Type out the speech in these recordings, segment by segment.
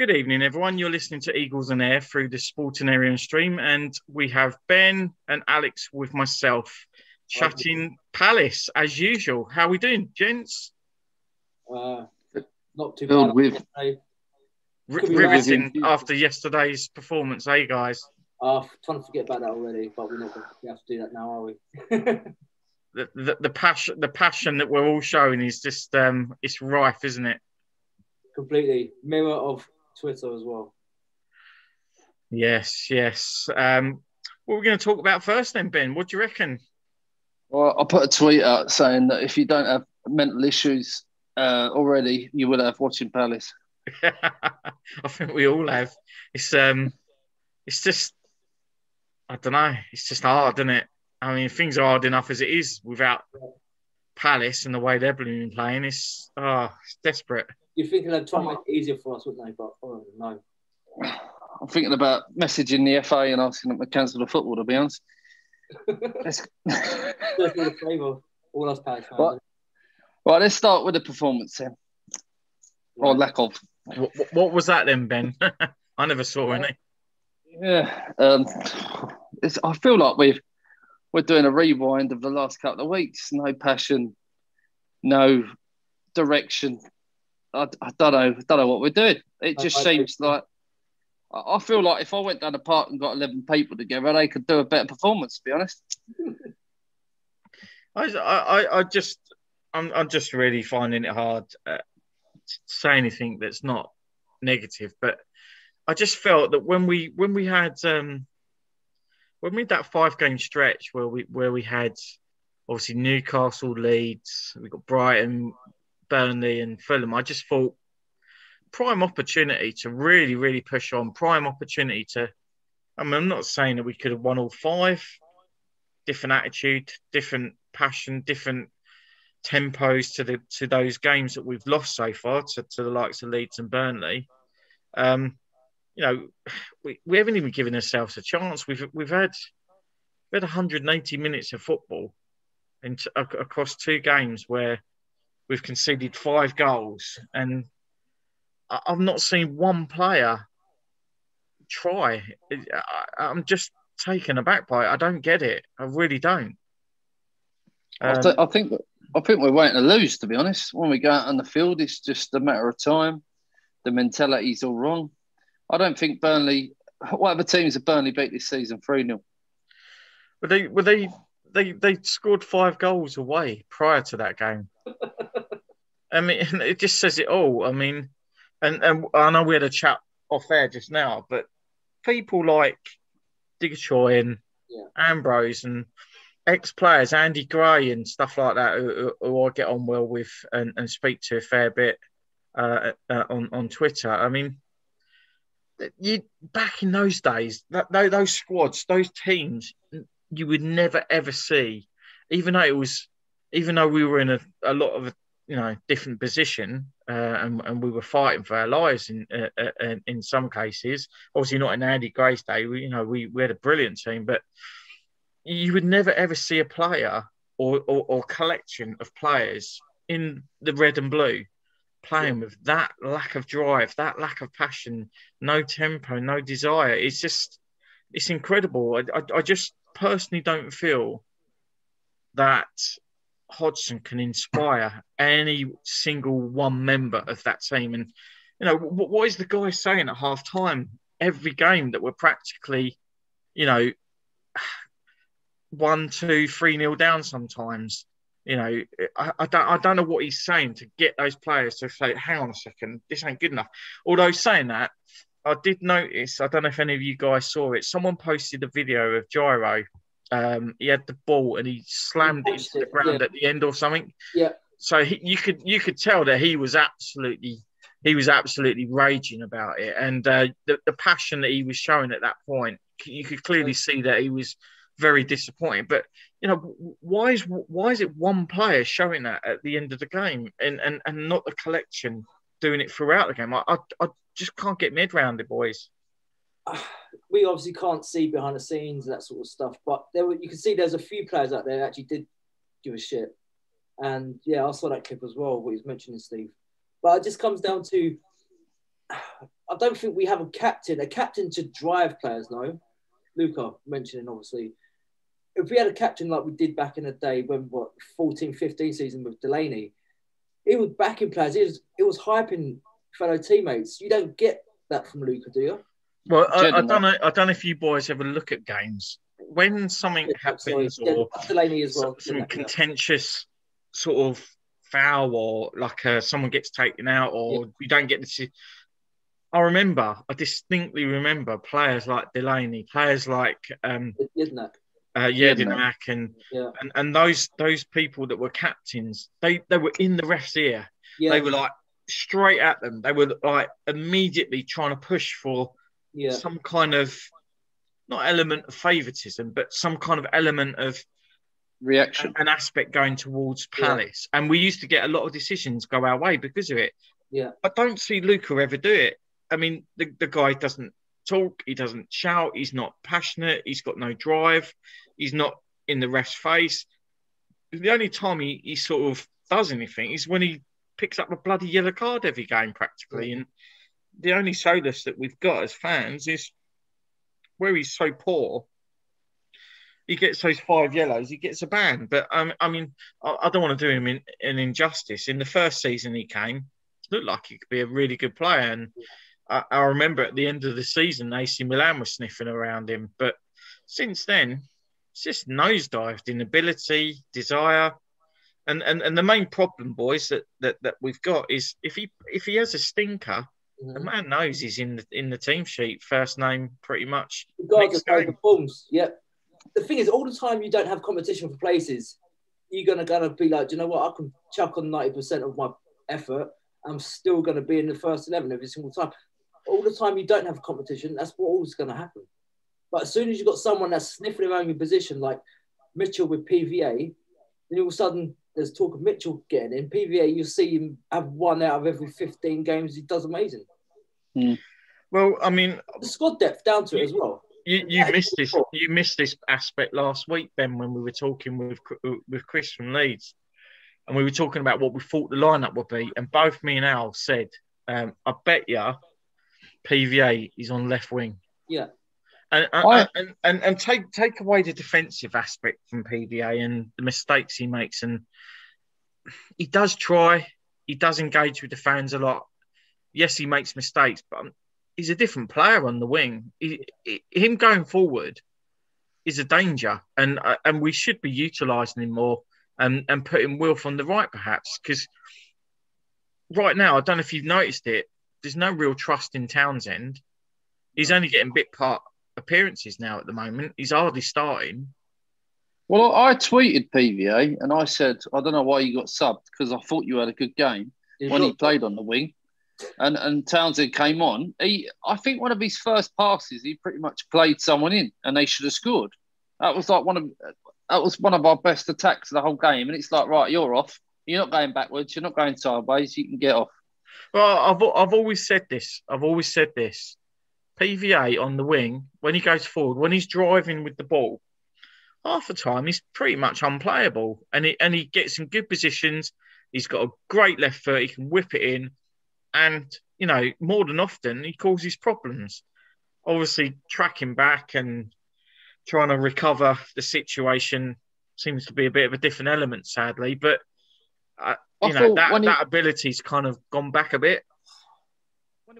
Good evening, everyone. You're listening to Eagles on Air through the Sportanarium stream, and we have Ben and Alex with myself chatting Palace as usual. How are we doing, gents? Not too Filled bad. with Riveting after yesterday's performance, guys? Trying to forget about that already, but we're not going to have to do that now, are we? the passion that we're all showing is just it's rife, isn't it? Completely mirror of Twitter as well. Yes. What are we going to talk about first then, Ben? What do you reckon? Well, I put a tweet out saying that if you don't have mental issues already, you will have watching Palace. I think we all have. It's just, I don't know. It's just hard, isn't it? I mean, things are hard enough as it is without Palace and the way they're playing. It's desperate. You're thinking they'd try to make it easier for us, wouldn't they? But no. I'm thinking about messaging the FA and asking them to cancel the football, to be honest. Just a favour, all us Palace fans. Right, let's start with the performance then. Right. Or lack of. What was that then, Ben? I never saw any. Yeah. I feel like we're doing a rewind of the last couple of weeks. No passion, no direction. I don't know what we're doing. It just seems like I feel like if I went down the park and got 11 people together, they could do a better performance. To be honest, I'm just really finding it hard to say anything that's not negative. But I just felt that when we had that 5-game stretch where we had obviously Newcastle, Leeds, we got Brighton, Burnley and Fulham, I just thought prime opportunity to really, really push on. Prime opportunity to, I mean, I'm not saying that we could have won all 5. Different attitude, different passion, different tempos to those games that we've lost so far to the likes of Leeds and Burnley. We haven't even given ourselves a chance. We've had 180 minutes of football across 2 games where we've conceded 5 goals, and I've not seen one player try. I'm just taken aback by it. I don't get it. I really don't. I think we're waiting to lose, to be honest. When we go out on the field, it's just a matter of time. The mentality's all wrong. I don't think Burnley. What other teams have Burnley beat this season? 3-0. They scored 5 goals away prior to that game. I mean, it just says it all. I mean, and I know we had a chat off air just now, but people like Digachoy and Ambrose and ex-players, Andy Gray and stuff like that, who I get on well with and speak to a fair bit on Twitter. I mean, back in those days, those squads, those teams, you would never ever see, even though we were in a lot of different position and we were fighting for our lives in some cases. Obviously not in Andy Gray's day. We had a brilliant team, but you would never ever see a player or collection of players in the red and blue playing with that lack of drive, that lack of passion, no tempo, no desire. It's incredible. I just personally don't feel that Hodgson can inspire any single one member of that team. And, what is the guy saying at half time? Every game that we're practically, 1-2, 3-0 down sometimes. I don't know what he's saying to get those players to say, hang on a second, this ain't good enough. Although saying that, I did notice, I don't know if any of you guys saw it, someone posted a video of Gyro. He had the ball and he slammed it into the ground at the end or something. Yeah. So you could tell that he was absolutely raging about it, and the passion that he was showing at that point, you could clearly see that he was very disappointed. But why is it one player showing that at the end of the game and not the collection doing it throughout the game? I just can't get my head around it, boys. We obviously can't see behind the scenes, that sort of stuff, but you can see there's a few players out there that actually did give a shit. And yeah, I saw that clip as well, what he was mentioning, Steve. But it just comes down to I don't think we have a captain. A captain to drive players, no. Luca mentioning, obviously. If we had a captain like we did back in the day when, 14, 15 season with Delaney, he was backing players. It was hyping fellow teammates. You don't get that from Luca, do you? Well, I don't know. I don't know if you boys ever look at games when something happens or Delaney as well, some contentious sort of foul or like someone gets taken out or you don't get to see. I distinctly remember players like Delaney, players like Yedinak and those people that were captains. They were in the ref's ear. Yeah. They were like straight at them. They were like immediately trying to push for some kind of not element of favoritism, but some kind of element of reaction, an aspect going towards Palace. And we used to get a lot of decisions go our way because of it. Yeah, I don't see Luca ever do it. I mean, the guy doesn't talk, he doesn't shout, he's not passionate, he's got no drive, he's not in the ref's face. The only time he sort of does anything is when he picks up a bloody yellow card every game practically. And the only solace that we've got as fans is where he's so poor, he gets those 5 yellows, he gets a ban. But I mean, I don't want to do him an injustice. In the first season he came, it looked like he could be a really good player. And I remember at the end of the season, AC Milan was sniffing around him. But since then, it's just nosedived in ability, desire. And the main problem, boys, that we've got is if he has a stinker, the man knows he's in the team sheet, first name pretty much. Regardless of the forms, The thing is, all the time you don't have competition for places, you're gonna be like, do you know what? I can chuck on 90% of my effort. I'm still gonna be in the first 11 every single time. All the time you don't have competition, that's what always going to happen. But as soon as you've got someone that's sniffing around your position, like Mitchell with PVA, then all of a sudden there's talk of Mitchell getting in. PVA, you see him have 1 out of every 15 games. He does amazing. Well, I mean, the squad depth down to it as well. You missed this. You missed this aspect last week, Ben, when we were talking with Chris from Leeds, and we were talking about what we thought the lineup would be, and both me and Al said, "I bet you PVA is on left wing." Yeah. And take away the defensive aspect from PVA and the mistakes he makes, and he does try, he does engage with the fans a lot. Yes, he makes mistakes, but he's a different player on the wing. Him going forward is a danger, and we should be utilising him more and putting Wilf on the right, perhaps, because right now, I don't know if you've noticed it, there's no real trust in Townsend. He's only getting bit part appearances now at the moment. He's hardly starting. Well, I tweeted PVA and I said, I don't know why you got subbed because I thought you had a good game when he played on the wing. And Townsend came on. I think one of his first passes, he pretty much played someone in and they should have scored. That was one of our best attacks of the whole game. And it's like, right, you're off. You're not going backwards. You're not going sideways. You can get off. Well, I've always said this. PVA on the wing, when he goes forward, when he's driving with the ball, half the time he's pretty much unplayable. And he gets in good positions. He's got a great left foot. He can whip it in. And, you know, more than often, he causes problems. Obviously, tracking back and trying to recover the situation seems to be a bit of a different element, sadly. But, that ability's kind of gone back a bit.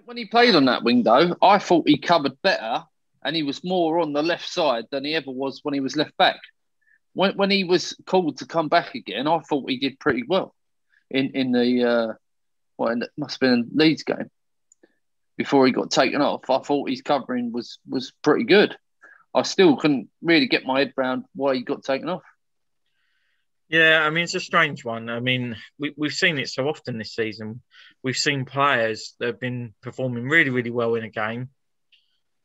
When he played on that wing, though, I thought he covered better and he was more on the left side than he ever was when he was left back. When he was called to come back again, I thought he did pretty well in the it must have been a Leeds game before he got taken off. I thought his covering was pretty good. I still couldn't really get my head around why he got taken off. Yeah, I mean, it's a strange one. I mean, we've seen it so often this season. We've seen players that have been performing really, really well in a game,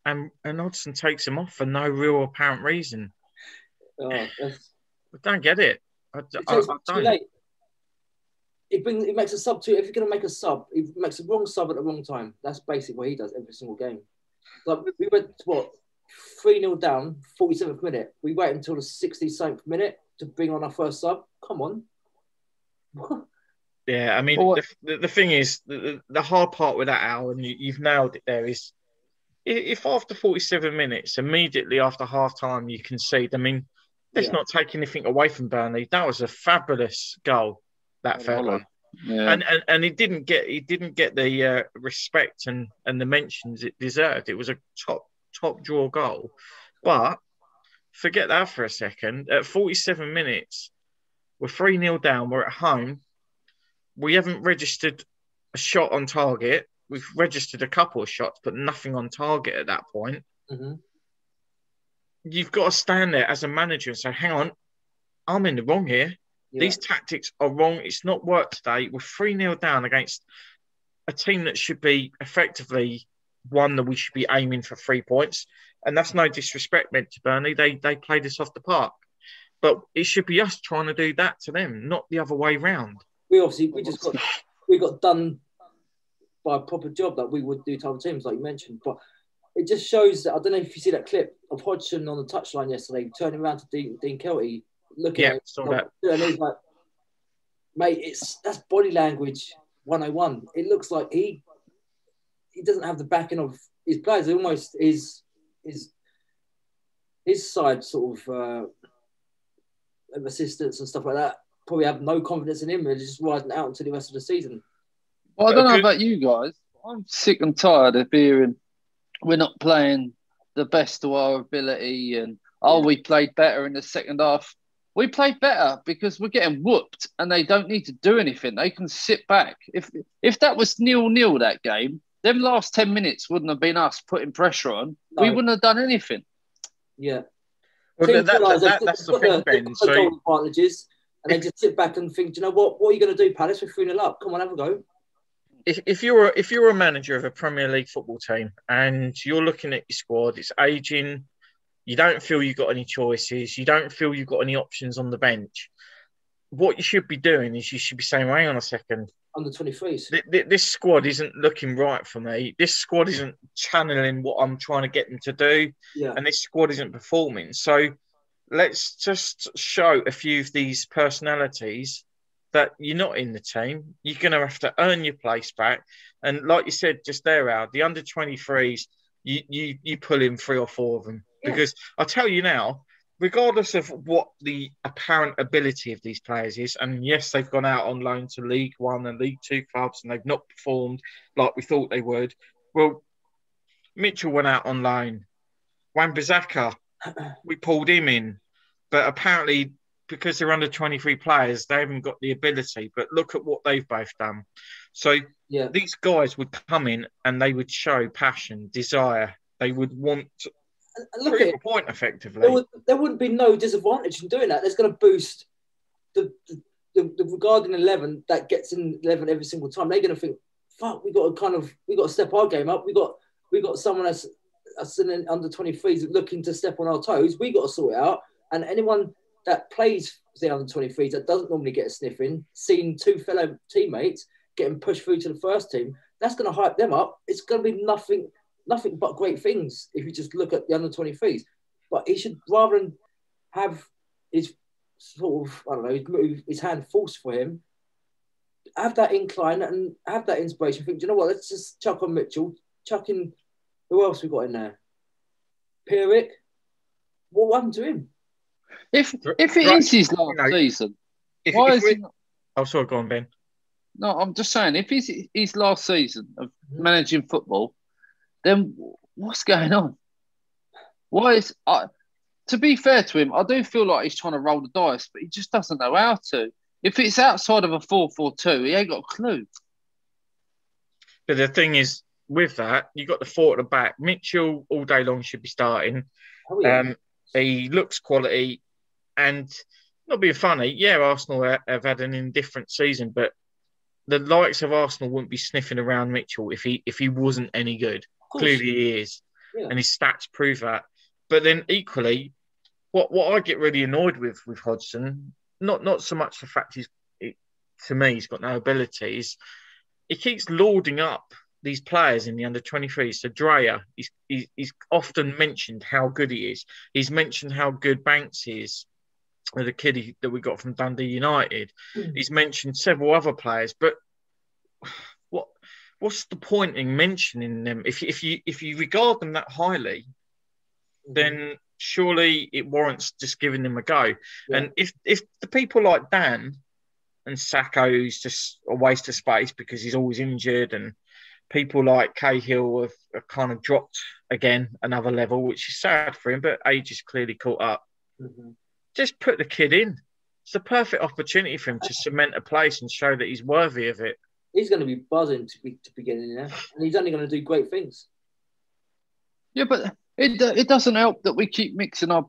and Hodgson takes them off for no real apparent reason. I don't get it. I don't. Too late. It makes a sub too. If you're going to make a sub, it makes the wrong sub at the wrong time. That's basically what he does every single game. Like we went 3-0 down, 47th minute. We wait until the 67th minute to bring on our first sub. Come on. Yeah, I mean, Well, the thing is, the hard part with that, Al, and you've nailed it there, is if after 47 minutes, immediately after half time, you concede, I mean, let's Yeah. not take anything away from Burnley. That was a fabulous goal, that third one. Yeah. And it didn't get the respect and the mentions it deserved. It was a top draw goal. But forget that for a second. At 47 minutes, we're 3-0 down, we're at home. We haven't registered a shot on target. We've registered a couple of shots, but nothing on target at that point. Mm-hmm. You've got to stand there as a manager and say, hang on, I'm in the wrong here. Yeah. These tactics are wrong. It's not worked today. We're 3-0 down against a team that should be effectively one that we should be aiming for 3 points. And that's no disrespect meant to Burnley. They played us off the park. But it should be us trying to do that to them, not the other way round. We got done by a proper job that we would do to other teams, like you mentioned. But it just shows that, I don't know if you see that clip of Hodgson on the touchline yesterday, turning around to Dean Kelty, looking at saw that. And he's like, mate, that's body language 101. It looks like he doesn't have the backing of his players. It almost his side sort of assistants and stuff like that probably have no confidence in him and just riding out until the rest of the season. Well, I don't know about you guys. I'm sick and tired of hearing we're not playing the best of our ability and, we played better in the second half. We played better because we're getting whooped and they don't need to do anything. They can sit back. If that was 0-0 that game, them last 10 minutes wouldn't have been us putting pressure on. No. We wouldn't have done anything. Yeah. Well, that's the thing, Ben. So advantages, and they just sit back and think, you know what are you going to do, Palace? We're 3-0 up. Come on, have a go. If you're a manager of a Premier League football team and you're looking at your squad, it's aging, you don't feel you've got any choices, you don't feel you've got any options on the bench, what you should be doing is you should be saying, hang on a second. Under 23s. This squad isn't looking right for me. This squad isn't channeling what I'm trying to get them to do. Yeah. And this squad isn't performing. So let's just show a few of these personalities that you're not in the team. You're going to have to earn your place back. And like you said just there, Al, the under 23s, you pull in 3 or 4 of them. Yeah. Because I'll tell you now, regardless of what the apparent ability of these players is, and yes, they've gone out on loan to League One and League Two clubs and they've not performed like we thought they would. Well, Mitchell went out on loan. Wan-Bissaka, we pulled him in. But apparently, because they're under 23 players, they haven't got the ability. But look at what they've both done. So these guys would come in and they would show passion, desire. They would want to prove a point effectively. There wouldn't be no disadvantage in doing that. That's going to boost the regarding 11 that gets in 11 every single time. They're going to think, fuck, we got to step our game up. We got someone that's in under 23s looking to step on our toes. We got to sort it out. And anyone that plays the under 23s that doesn't normally get a sniff in, seeing 2 fellow teammates getting pushed through to the first team, that's going to hype them up. It's going to be nothing but great things if you just look at the under 23s. But he should, rather than have his sort of, I don't know, his hand forced for him, have that incline and have that inspiration. Think, do you know what? Let's just chuck on Mitchell, chuck in, who else we got in there? Pierrick. What happened to him? If it is his last season, why is he? Oh, sorry, go on, Ben. No, I'm just saying, if it's his last season of managing football, then what's going on? Why is to be fair to him, I do feel like he's trying to roll the dice, but he just doesn't know how to. If it's outside of a 4-4-2, he ain't got a clue. But the thing is, with that, you got the 4 at the back. Mitchell all day long should be starting. Oh, yeah. He looks quality, and not being funny, Arsenal have had an indifferent season, but the likes of Arsenal wouldn't be sniffing around Mitchell if he wasn't any good. Clearly he is, and his stats prove that. But then equally, what I get really annoyed with Hodgson, not so much the fact to me he's got no abilities, he keeps lauding up these players in the under 23s. So Dreyer, he's often mentioned how good he is. He's mentioned how good Banks is. the kid that we got from Dundee United. He's mentioned several other players, but what's the point in mentioning them? If you regard them that highly, then surely it warrants just giving them a go. Yeah. And if the people like Dan and Sacco, who's just a waste of space because he's always injured, and people like Cahill have kind of dropped again another level, which is sad for him, but age is clearly caught up. Just put the kid in. It's the perfect opportunity for him to cement a place and show that he's worthy of it. He's going to be buzzing to be getting in there, and he's only going to do great things. Yeah, but it doesn't help that we keep mixing our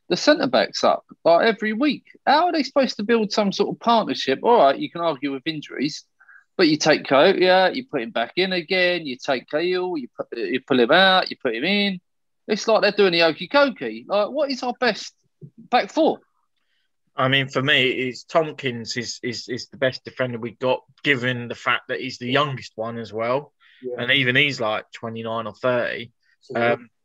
the centre backs up like every week. How are they supposed to build some sort of partnership? All right, you can argue with injuries, but you take Coyote, you put him back in again. You take Cahill, you pull him out, you put him in. It's like they're doing the okie dokie. Like, what is our best back four? I mean, for me, Tompkins is the best defender we got, given the fact that he's the youngest one as well, and even he's like 29 or 30.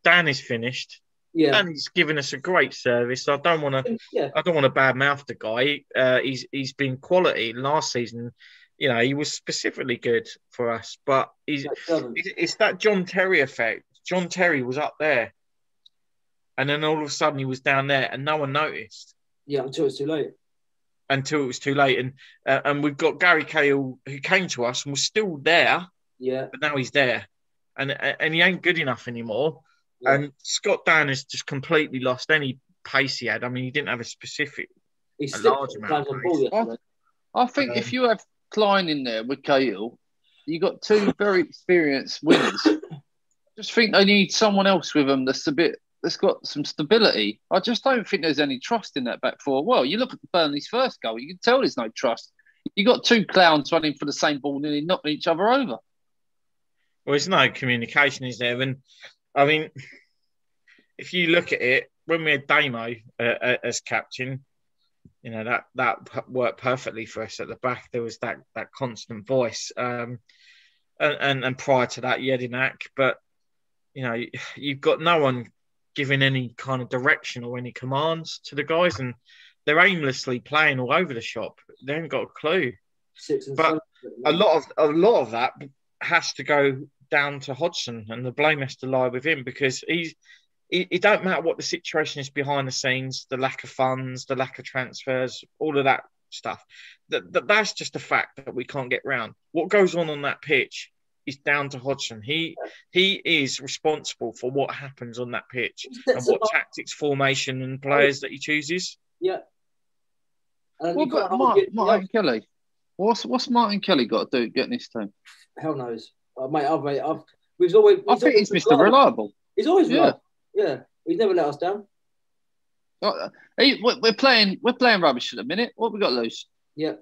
Dan is finished. Yeah, and he's given us a great service. I don't want to badmouth the guy. He's been quality last season. You know, he was specifically good for us, but it's that John Terry effect. John Terry was up there, and then all of a sudden he was down there, and no one noticed. Yeah, until it's too late. Until it was too late, and we've got Gary Cahill, who came to us and was still there. Yeah, but now he's there, and he ain't good enough anymore. Yeah. And Scott Dan has just completely lost any pace he had. I mean, he didn't have a large amount of pace. I think if you have Klein in there with Cahill, you got two very experienced winners. Just think they need someone else with them that's got some stability. I just don't think there's any trust in that back four. Well, you look at Burnley's first goal, you can tell there's no trust. You got two clowns running for the same ball, nearly knocking each other over. Well, there's no communication, is there? And I mean, if you look at it, when we had Damo as captain, you know, that worked perfectly for us at the back. There was that constant voice. And prior to that, Jedinak. But, you know, you've got no one giving any kind of direction or any commands to the guys, and they're aimlessly playing all over the shop. They haven't got a clue. But a lot of that has to go down to Hodgson, and the blame has to lie with him, because it don't matter what the situation is behind the scenes, the lack of funds, the lack of transfers, all of that stuff. That's just a fact that we can't get round. What goes on that pitch is down to Hodgson. He is responsible for what happens on that pitch and what tactics, formation, and players that he chooses. Yeah. What about Martin Kelly? What's Martin Kelly got to do getting this team? Hell knows, mate. I think he's Mr. Reliable. He's always reliable. Yeah, he's never let us down. We're playing rubbish at the minute. What have we got to lose? Yeah.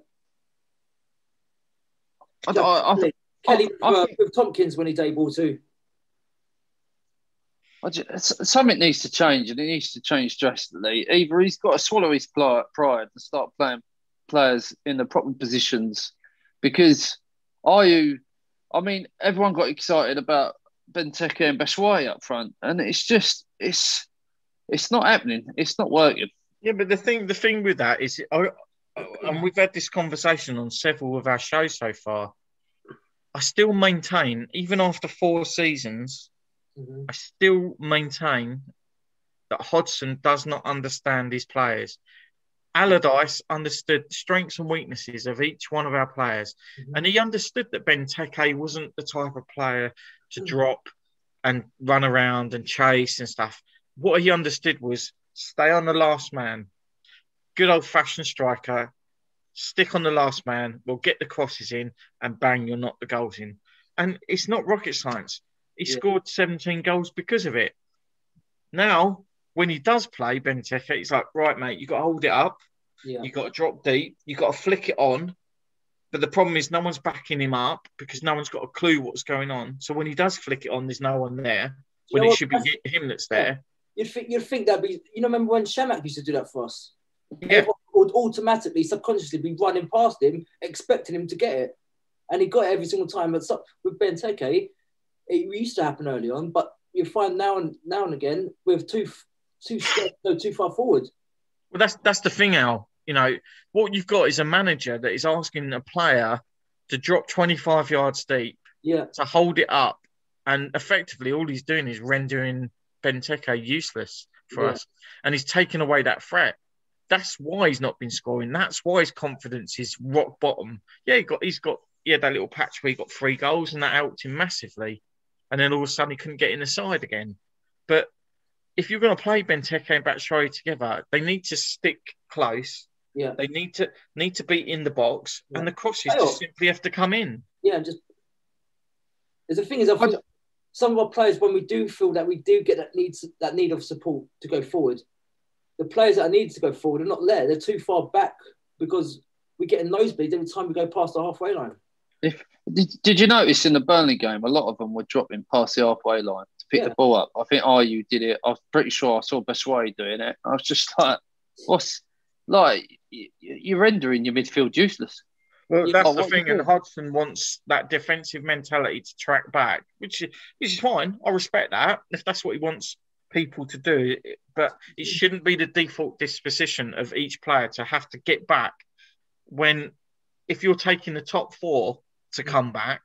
Kelly with Tompkins when he's able to. Something needs to change, and it needs to change drastically. Either he's got to swallow his pride and start playing players in the proper positions, because everyone got excited about Benteke and Batshuayi up front, and it's not happening. It's not working. Yeah, but the thing with that is, and we've had this conversation on several of our shows so far, I still maintain, even after 4 seasons, I still maintain that Hodgson does not understand his players. Allardyce understood the strengths and weaknesses of each one of our players. And he understood that Benteke wasn't the type of player to drop and run around and chase and stuff. What he understood was stay on the last man. Good old-fashioned striker. Stick on the last man. We'll get the crosses in, and bang, you'll knock the goals in. And it's not rocket science. He scored 17 goals because of it. Now, when he does play Benteke, he's like, right, mate, you've got to hold it up. Yeah. You've got to drop deep. You've got to flick it on. But the problem is no one's backing him up, because no one's got a clue what's going on. So when he does flick it on, there's no one there. When it should be him that's there. You'd think that'd be... remember when Shamak used to do that for us? Yeah. Everyone would automatically, subconsciously be running past him, expecting him to get it. And he got it every single time. But with Benteke, it used to happen early on, but you find now and again with too far forward. Well, that's the thing, Al. You know, what you've got is a manager that is asking a player to drop 25 yards deep, Yeah, to hold it up, and effectively all he's doing is rendering Benteke useless for us, and he's taken away that threat. That's why he's not been scoring. That's why his confidence is rock bottom. Yeah, he's got that little patch where he got 3 goals, and that helped him massively. And then all of a sudden he couldn't get in the side again. But if you're going to play Benteke and Batshuayi together, they need to stick close. yeah. They need to be in the box, and the crosses Playoff. just simply have to come in. Yeah, just the thing is, I think some of our players, when we do feel that we do get that need of support to go forward, the players that need to go forward are not there. They're too far back because we're getting nosebleeds every time we go past the halfway line. Did you notice in the Burnley game, a lot of them were dropping past the halfway line to pick the ball up? I think you did it. I was pretty sure I saw Batshuayi doing it. I was just like, you're rendering your midfield useless. Well, that's the thing, and Hodgson wants that defensive mentality to track back, which is fine. I respect that if that's what he wants people to do, but it shouldn't be the default disposition of each player to have to get back when, if you're taking the top 4 to come back,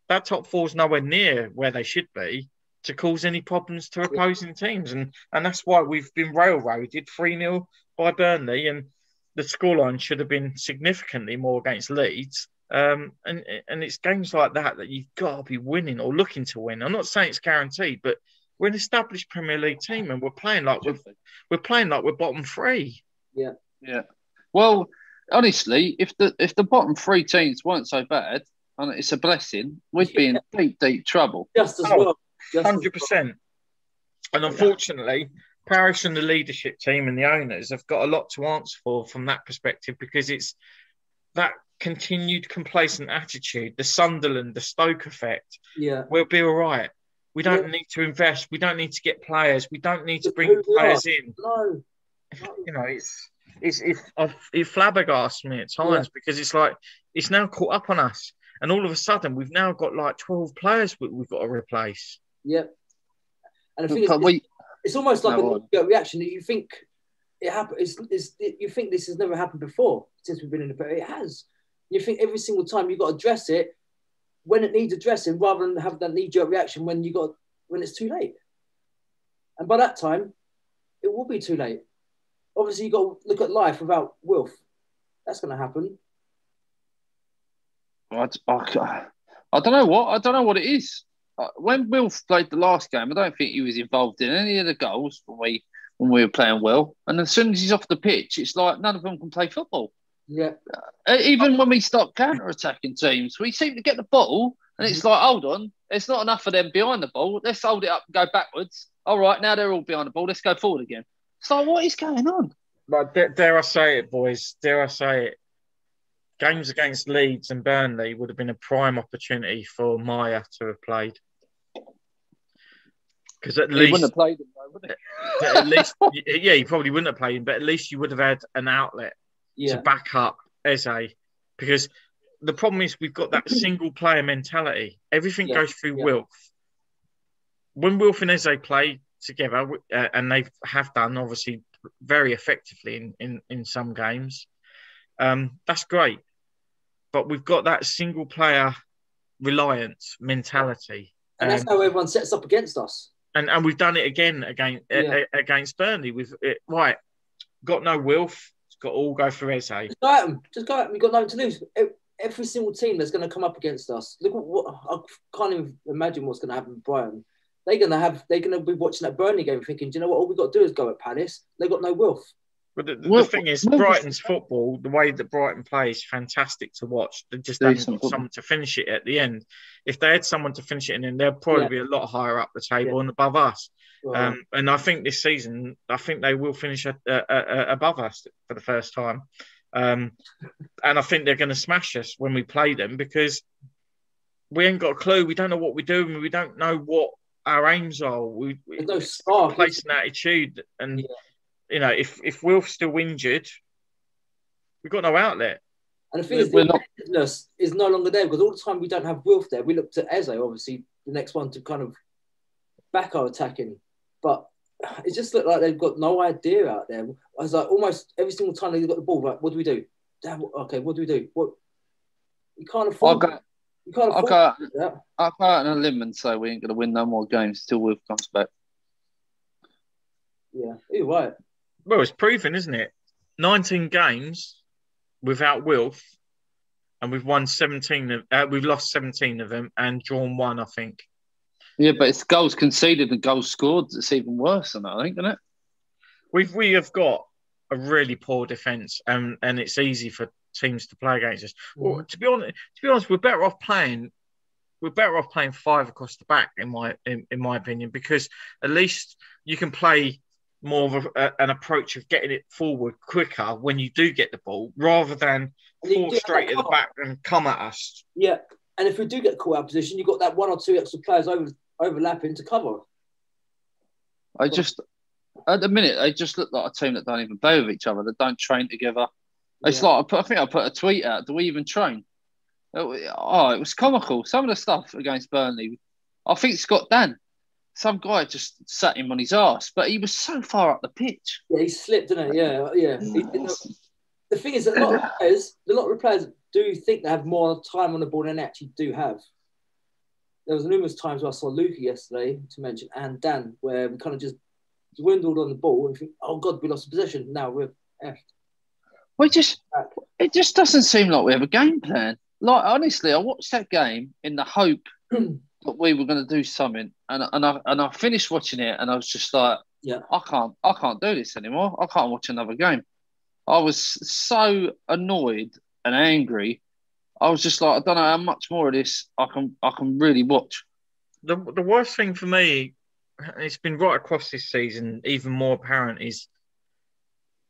that top 4 is nowhere near where they should be to cause any problems to opposing teams, and that's why we've been railroaded 3-0 by Burnley, and the scoreline should have been significantly more against Leeds. And it's games like that you've got to be winning or looking to win. I'm not saying it's guaranteed, but we're an established Premier League team, and we're playing like we're bottom 3. Yeah, yeah. Well, honestly, if the bottom 3 teams weren't so bad, and it's a blessing, we'd be in deep trouble. Just as well. 100%. And unfortunately, Parish and the leadership team and the owners have got a lot to answer for from that perspective, because it's that continued complacent attitude, the Sunderland, the Stoke effect. Yeah. We'll be all right. We don't need to invest. We don't need to get players. We don't need to bring players in. No. You know, it flabbergasts me at times because it's like it's now caught up on us. And all of a sudden, we've now got like 12 players we've got to replace. Yeah. And the thing is, it's almost like a knee-jerk reaction that you think it happened. You think this has never happened before since we've been in the Premier. It has. You think every single time you've got to address it when it needs addressing, rather than have that knee-jerk reaction when it's too late. And by that time, it will be too late. Obviously, you've got to look at life without Wilf. That's going to happen. I don't know what it is. When Wilf played the last game, I don't think he was involved in any of the goals when we were playing well. And as soon as he's off the pitch, it's like none of them can play football. Yeah. Even when we start counter-attacking teams, we seem to get the ball, and it's like, hold on, there's not enough of them behind the ball. Let's hold it up and go backwards. All right, now they're all behind the ball. Let's go forward again. So what is going on? But dare I say it, boys? Dare I say it? Games against Leeds and Burnley would have been a prime opportunity for Maya to have played. Because at least... He wouldn't have played him, though, would he? At least, yeah, he probably wouldn't have played him, but at least you would have had an outlet to back up Eze. Because the problem is we've got that single-player mentality. Everything goes through Wilf. When Wilf and Eze play together, and they have done, obviously, very effectively in some games, that's great. But we've got that single-player reliance mentality. And that's how everyone sets up against us. And we've done it again against Burnley. We've got no Wilf. It's got all go for Eze. Just go at them. We've got nothing to lose. Every single team that's going to come up against us. Look what I can't even imagine what's going to happen with Brighton. They're going to be watching that Burnley game thinking, do you know what? All we've got to do is go at Palace. They've got no Wilf. But the thing is, Brighton's football, the way that Brighton plays, fantastic to watch. They just don't have someone to finish it at the end. If they had someone to finish it in, they'll probably be a lot higher up the table and above us. Right. And I think this season, they will finish above us for the first time. And I think they're going to smash us when we play them because we ain't got a clue. We don't know what we're doing. We don't know what our aims are. There's no spark. Place an attitude and... You know, if Wilf's still injured, we've got no outlet. And the thing is, the effectiveness is no longer there because all the time we don't have Wilf there. We look to Eze, obviously, the next one to kind of back our attacking. But it just looked like they've got no idea out there. I was like, almost every single time they got the ball, like, what do we do? Damn, okay, what do we do? What? You can't afford it. You can't afford that. I'll go out on a limb and say we ain't going to win no more games till Wilf comes back. Yeah, you're right. Well, it's proven, isn't it? 19 games without Wilf, and we've won 17. We've lost 17 of them and drawn 1, I think. Yeah, but it's goals conceded and goals scored that's even worse than that, I think, isn't it? We have got a really poor defence, and it's easy for teams to play against us. Well, to be honest, we're better off playing 5 across the back, in my opinion, because at least you can play more of an approach of getting it forward quicker when you do get the ball, rather than fall straight at the back and come at us. Yeah, and if we do get caught out of position, you've got that 1 or 2 extra players overlapping to cover. At the minute, they just look like a team that don't even play with each other. They don't train together. It's like, I think I put a tweet out. Do we even train? It was comical. Some of the stuff against Burnley, I think Scott Dan, some guy just sat him on his arse, but he was so far up the pitch. Yeah, he slipped, didn't he? Yeah. The thing is that a lot of the players do think they have more time on the ball than they actually do have. There was numerous times where I saw Luca yesterday, to mention, and Dan, where we kind of just dwindled on the ball and think, oh God, we lost possession. Now we're effed. It just doesn't seem like we have a game plan. Like, honestly, I watched that game in the hope that we were going to do something, and I finished watching it, and I was just like, I can't do this anymore. I can't watch another game. I was so annoyed and angry. I was just like, I don't know how much more of this I can really watch. The worst thing for me, it's been right across this season, even more apparent, is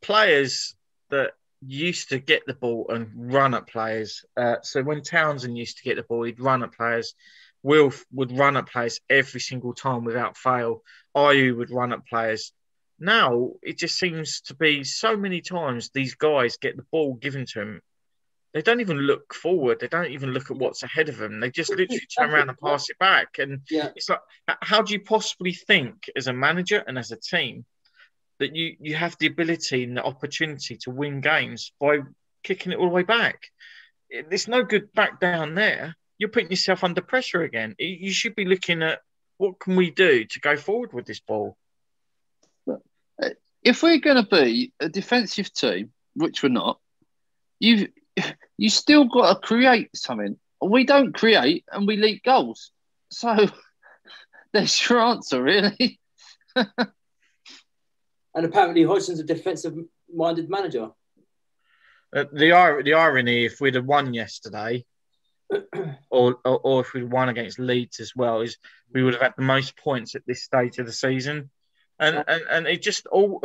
players that used to get the ball and run at players. So when Townsend used to get the ball, he'd run at players. Wilf would run at players every single time without fail. Ayew would run at players. Now, it just seems to be so many times these guys get the ball given to them. They don't even look forward. They don't even look at what's ahead of them. They just literally turn around and pass it back. And it's like, how do you possibly think as a manager and as a team that you have the ability and the opportunity to win games by kicking it all the way back? There's no good back down there. You're putting yourself under pressure again. You should be looking at what can we do to go forward with this ball. If we're going to be a defensive team, which we're not, you still got to create something. We don't create and we leak goals. So there's your answer, really. And apparently Hodgson's a defensive-minded manager. The irony, if we'd have won yesterday, or if we'd won against Leeds as well, is we would have had the most points at this stage of the season. And it just all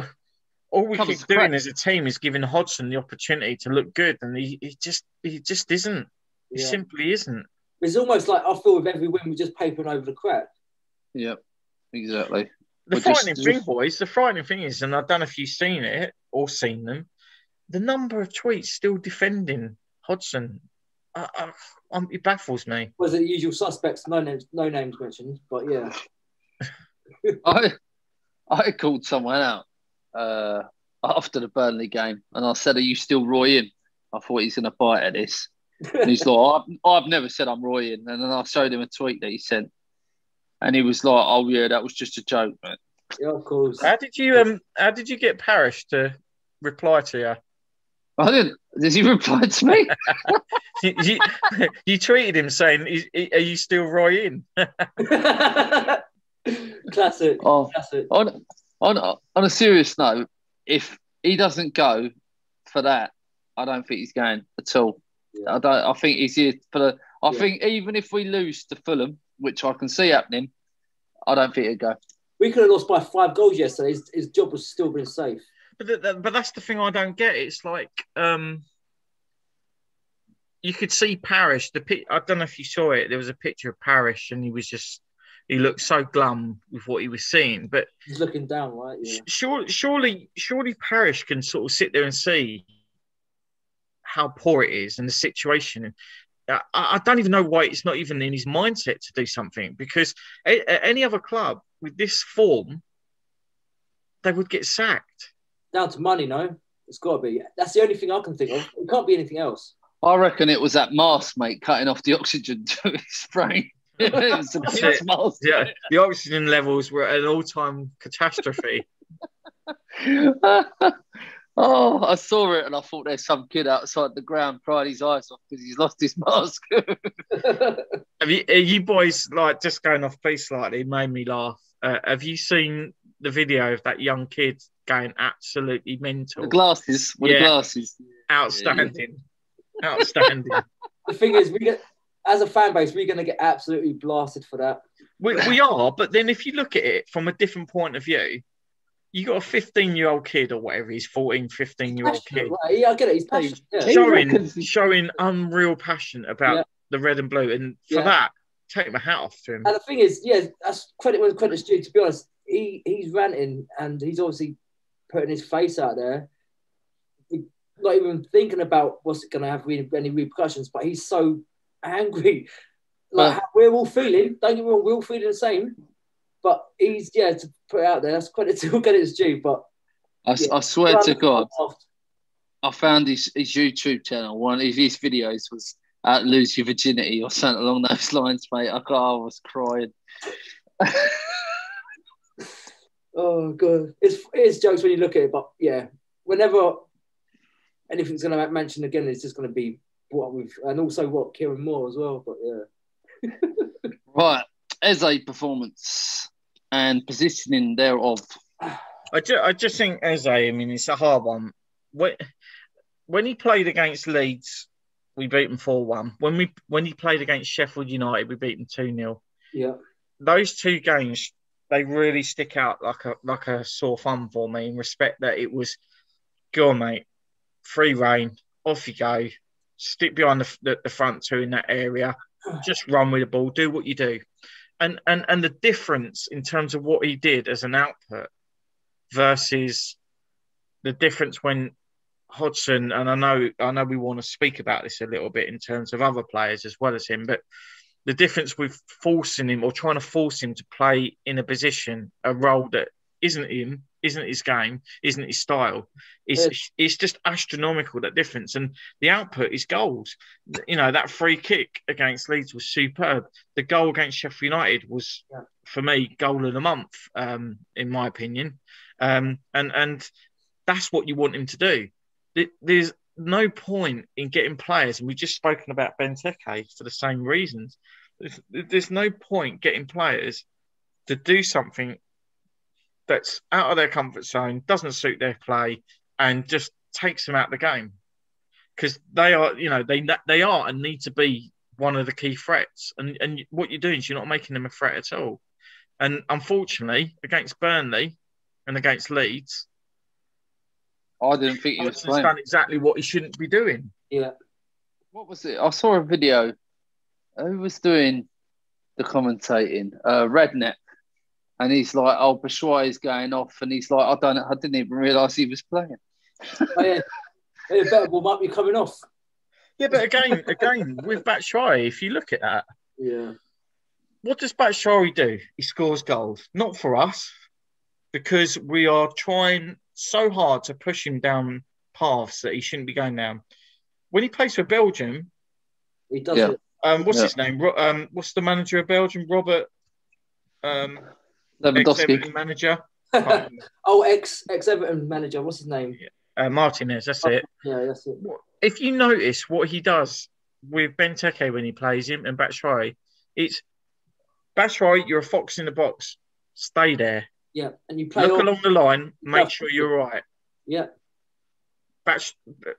we keep doing as a team is giving Hodgson the opportunity to look good, and he just isn't. He simply isn't. It's almost like I feel with every win we're just papering over the crap. Yep, exactly. The frightening thing is, and I don't know if you've seen it or seen them, the number of tweets still defending Hodgson. It baffles me. Was it the usual suspects? No names mentioned, but yeah. I called someone out after the Burnley game, and I said, "Are you still Roy in?" I thought he's going to bite at this. And he's like, "I've never said I'm Roy in." And then I showed him a tweet that he sent, and he was like, "Oh yeah, that was just a joke, man." Yeah, of course. How did you get Parrish to reply to you? I didn't. Did he reply to me? you tweeted him saying, "Are you still Roy in?" Classic. Classic. On a serious note, if he doesn't go for that, I don't think he's going at all. Yeah. I think he's here for the. I think even if we lose to Fulham, which I can see happening, I don't think he'll go. We could have lost by 5 goals yesterday. His job was still been safe. But that's the thing I don't get. It's like you could see Parrish. I don't know if you saw it. There was a picture of Parrish, and he looked so glum with what he was seeing. But he's looking down, right? Yeah. Surely Parrish can sort of sit there and see how poor it is and the situation. I don't even know why it's not even in his mindset to do something, because at any other club with this form, they would get sacked. Down to money, no? It's got to be. That's the only thing I can think of. It can't be anything else. I reckon it was that mask, mate, cutting off the oxygen to his brain. It was a gas mask. Yeah, the oxygen levels were at an all-time catastrophe. Oh, I saw it and I thought there's some kid outside the ground crying his eyes off because he's lost his mask. Are you boys, like, just going off piece slightly, made me laugh. Have you seen the video of that young kid going absolutely mental? The glasses, with the glasses. Outstanding. Yeah. Outstanding. The thing is, as a fan base, we're going to get absolutely blasted for that. We are, but then if you look at it from a different point of view, you got a 15-year-old kid or whatever, he's 14, 15-year-old kid. Right? Yeah, I get it. He's passionate. Yeah. Showing unreal passion about the red and blue. And for that, take my hat off to him. And the thing is, that's credit where credit's due. To be honest, he's ranting and he's obviously putting his face out there, not even thinking about what's going to have any repercussions, but he's so angry. Like, we're all feeling, don't get me wrong, we're all feeling the same. But he's, to put it out there, that's credit to credit's due. But I swear to God, I found his YouTube channel. One of his videos was Lose Your Virginity or something along those lines, mate. I was crying. Oh, God. It's jokes when you look at it, but whenever anything's going to mention again, it's just going to be what we've, and also what Kieran Moore as well. But Right. Eze performance and positioning thereof. I just think Eze, I mean, it's a hard one. When he played against Leeds, we beat them 4-1. When he played against Sheffield United, we beat them 2-0. Yeah. Those two games, they really stick out like a sore thumb for me in respect that it was, go on, mate, free rein, off you go, stick behind the front two in that area, just run with the ball, do what you do. And the difference in terms of what he did as an output versus the difference when Hodgson, and I know we want to speak about this a little bit in terms of other players as well as him, but the difference with forcing him or trying to force him to play in a position, a role that isn't him, isn't his game, isn't his style. It's just astronomical, that difference. And the output is goals. You know, that free kick against Leeds was superb. The goal against Sheffield United was, for me, goal of the month, in my opinion. And that's what you want him to do. There's no point in getting players, and we've just spoken about Benteke for the same reasons. There's no point getting players to do something that's out of their comfort zone, doesn't suit their play, and just takes them out of the game. Because they are, you know, they are and need to be one of the key threats. And what you're doing is you're not making them a threat at all. And unfortunately, against Burnley and against Leeds, I didn't think he was playing. Done exactly what he shouldn't be doing. Yeah. What was it? I saw a video. Who was doing the commentating? Redknapp. And he's like, "Oh, Batshuayi is going off," and he's like, I didn't even realise he was playing." Oh, yeah. It better warm up. You're coming off. Yeah, but again, with Batshuayi, if you look at that, what does Batshuayi do? He scores goals, not for us, because we are trying so hard to push him down paths that he shouldn't be going down. When he plays for Belgium, he does it. What's his name? What's the manager of Belgium? Robert. Lewandowski manager. Ex-Everton manager. What's his name? Martinez. That's it. Yeah, that's it. If you notice what he does with Benteke when he plays him and Batshuayi, it's Batshuayi, you're a fox in the box. Stay there. Yeah, and you play look along the line. Make sure you're right. Yeah.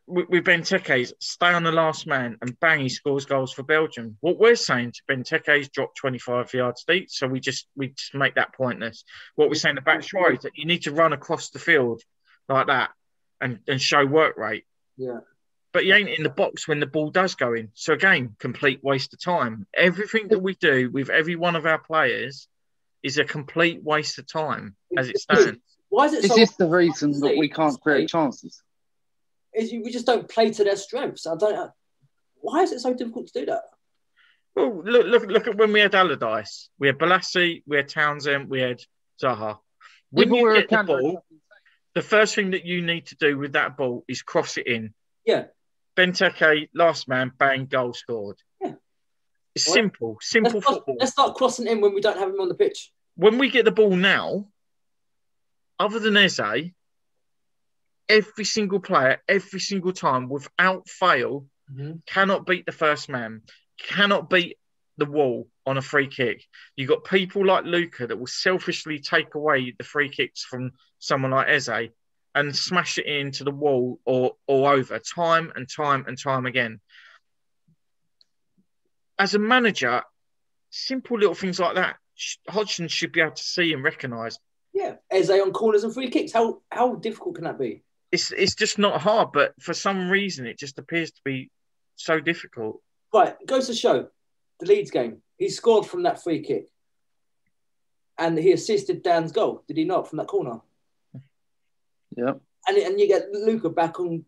With Benteke's, stay on the last man, and bang, he scores goals for Belgium. What we're saying to Benteke's dropped 25 yards deep, so we just make that pointless. What we're saying to Batshuayi is that you need to run across the field like that and show work rate. Yeah. But you ain't in the box when the ball does go in. So again, complete waste of time. Everything that we do with every one of our players is a complete waste of time as it stands. Why is it? Is this the reason that we can't create chances? We just don't play to their strengths. Why is it so difficult to do that? Well, look at when we had Allardyce. We had Balassi, we had Townsend, we had Zaha. When you get the ball, The first thing that you need to do with that ball is cross it in. Yeah. Benteke, last man, bang, goal scored. Yeah. It's simple football. Let's start crossing in when we don't have him on the pitch. When we get the ball now, other than Eze, every single player, every single time, without fail, cannot beat the first man, cannot beat the wall on a free kick. You've got people like Luca that will selfishly take away the free kicks from someone like Eze and smash it into the wall or over time and time again. As a manager, simple little things like that, Hodgson should be able to see and recognise. Yeah, Eze on corners and free kicks. How difficult can that be? It's just not hard, but for some reason, it just appears to be so difficult. Right, goes to show, the Leeds game, he scored from that free kick. And he assisted Dan's goal, did he not, from that corner? Yeah. And you get Luca back on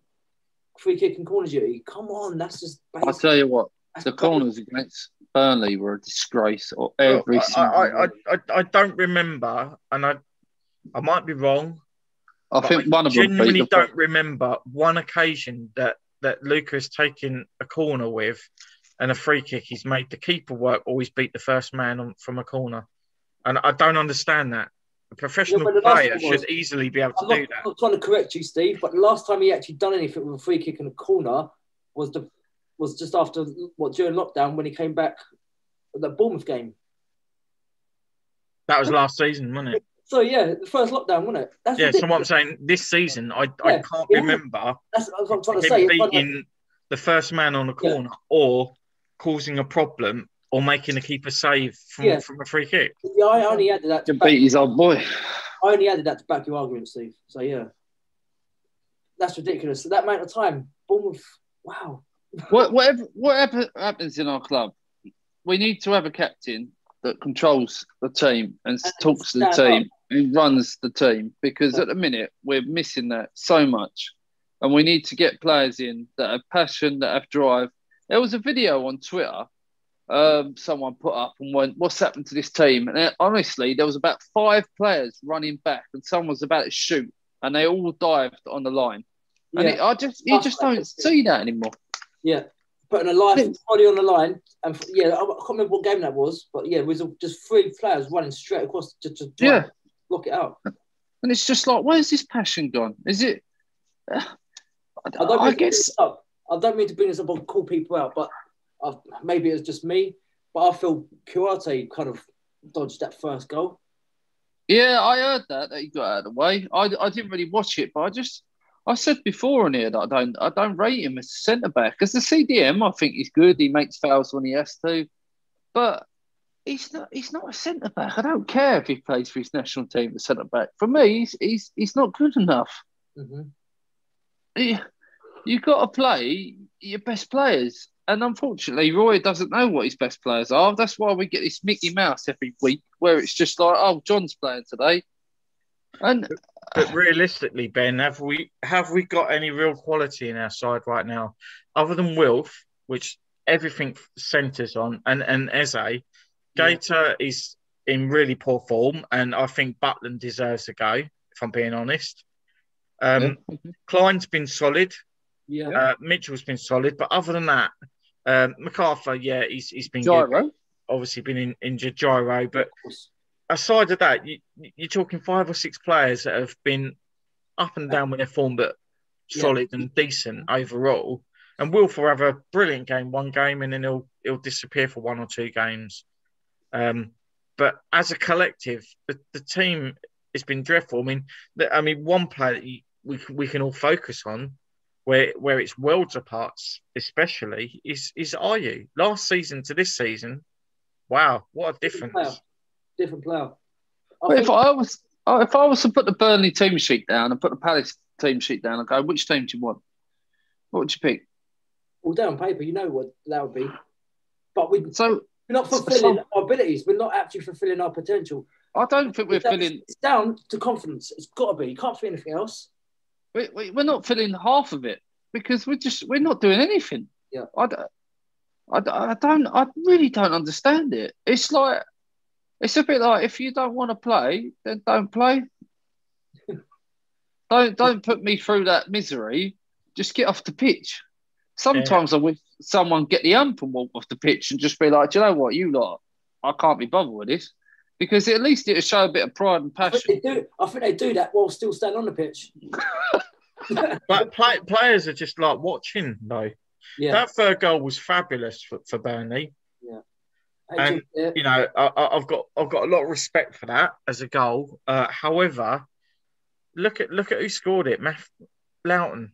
free kick and corner duty. Come on, that's just basic. I'll tell you what, the corners against Burnley were a disgrace. Or every single I don't remember, and I might be wrong. I think one of them genuinely don't remember one occasion that Luca has taken a corner with and a free kick. He's made the keeper work, always beat the first man from a corner. And I don't understand that. A professional player should easily be able to do that. I'm not trying to correct you, Steve, but the last time he actually done anything with a free kick in a corner was just after during lockdown when he came back at the Bournemouth game. That was last season, wasn't it? So yeah, the first lockdown, wasn't it? That's ridiculous. So what I'm saying, this season, I can't remember. That's what I'm trying to say. Beating the first man on a corner or causing a problem or making a keeper save from a free kick. Yeah, I only added that to beat his old boy. I only added that to back your argument, Steve. So yeah, that's ridiculous. So that amount of time, Bournemouth. Wow. Whatever happens in our club, we need to have a captain that controls the team and talks to the team and runs the team, because at the minute we're missing that so much, and we need to get players in that have passion, that have drive. There was a video on Twitter someone put up and went, "What's happened to this team?" And honestly, there was about 5 players running back, and someone was about to shoot, and they all dived on the line. And you just don't see that anymore. Yeah, putting a life body on the line, and I can't remember what game that was, but it was just 3 players running straight across to block it out. And it's just like, where's this passion gone? Is it? I don't mean to bring this up or call people out, but maybe it's just me, but I feel Kurate kind of dodged that first goal. Yeah, I heard that he got out of the way. I didn't really watch it, but I said before on here that I don't rate him as a centre back. As a CDM, I think he's good. He makes fouls when he has to, but he's not a centre back. I don't care if he plays for his national team as centre back. For me, he's not good enough. Mm-hmm. You've got to play your best players. And unfortunately, Roy doesn't know what his best players are. That's why we get this Mickey Mouse every week, where it's just like, oh, John's playing today. But realistically, Ben, have we got any real quality in our side right now, other than Wilf, which everything centres on, and Eze? Gator is in really poor form, and I think Butland deserves a go, if I'm being honest. Klein's been solid. Yeah. Mitchell's been solid, but other than that, MacArthur, he's been Gyro. Good. Obviously been injured, Gyro, but aside of that, you're talking 5 or 6 players that have been up and down with their form, but solid and decent overall. And Wilf will have a brilliant game, one game, and then he'll disappear for 1 or 2 games. But as a collective, the team has been dreadful. I mean, one player that we can all focus on, where it's worlds apart, especially, is Ayew. Last season to this season, wow, what a difference! Different player. If I was to put the Burnley team sheet down and put the Palace team sheet down and go, which team do you want? What would you pick? Well, down on paper, you know what that would be. But we're not fulfilling our abilities. We're not actually fulfilling our potential. I don't think we're filling... It's down to confidence. It's got to be. You can't feel anything else. We're not filling half of it because we're not doing anything. Yeah. I really don't understand it. It's a bit like, if you don't want to play, then don't play. Don't put me through that misery. Just get off the pitch. Sometimes I wish someone get the ump and walk off the pitch and just be like, do you know what, you lot, I can't be bothered with this. Because at least it'll show a bit of pride and passion. I think they do that while still standing on the pitch. But players are just like watching, though. Yeah. That third goal was fabulous for Burnley. Yeah. And, you know, I've got a lot of respect for that as a goal. However, look at who scored it, Loughton.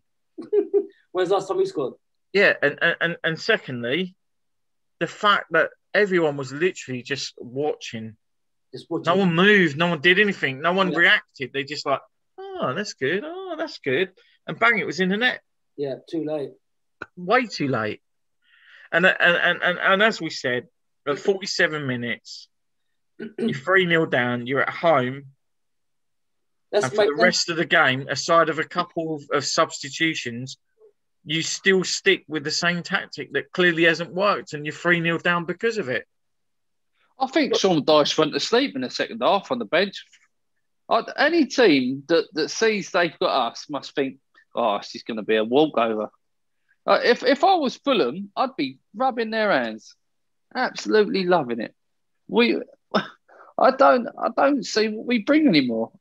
When's the last time he scored? Yeah, and secondly, the fact that everyone was literally just watching. No one moved, no one did anything, no one reacted. They just like, oh, that's good, and bang, it was in the net. Yeah, too late. Way too late. And as we said, at 47 minutes, you're 3-0 down, you're at home. And for the rest of the game, aside of a couple of substitutions, you still stick with the same tactic that clearly hasn't worked, and you're 3-0 down because of it. I think Sean Dyche went to sleep in the second half on the bench. Any team that sees they've got us must think, oh, this is going to be a walkover. If I was Fulham, I'd be rubbing their hands, absolutely loving it. I don't see what we bring anymore.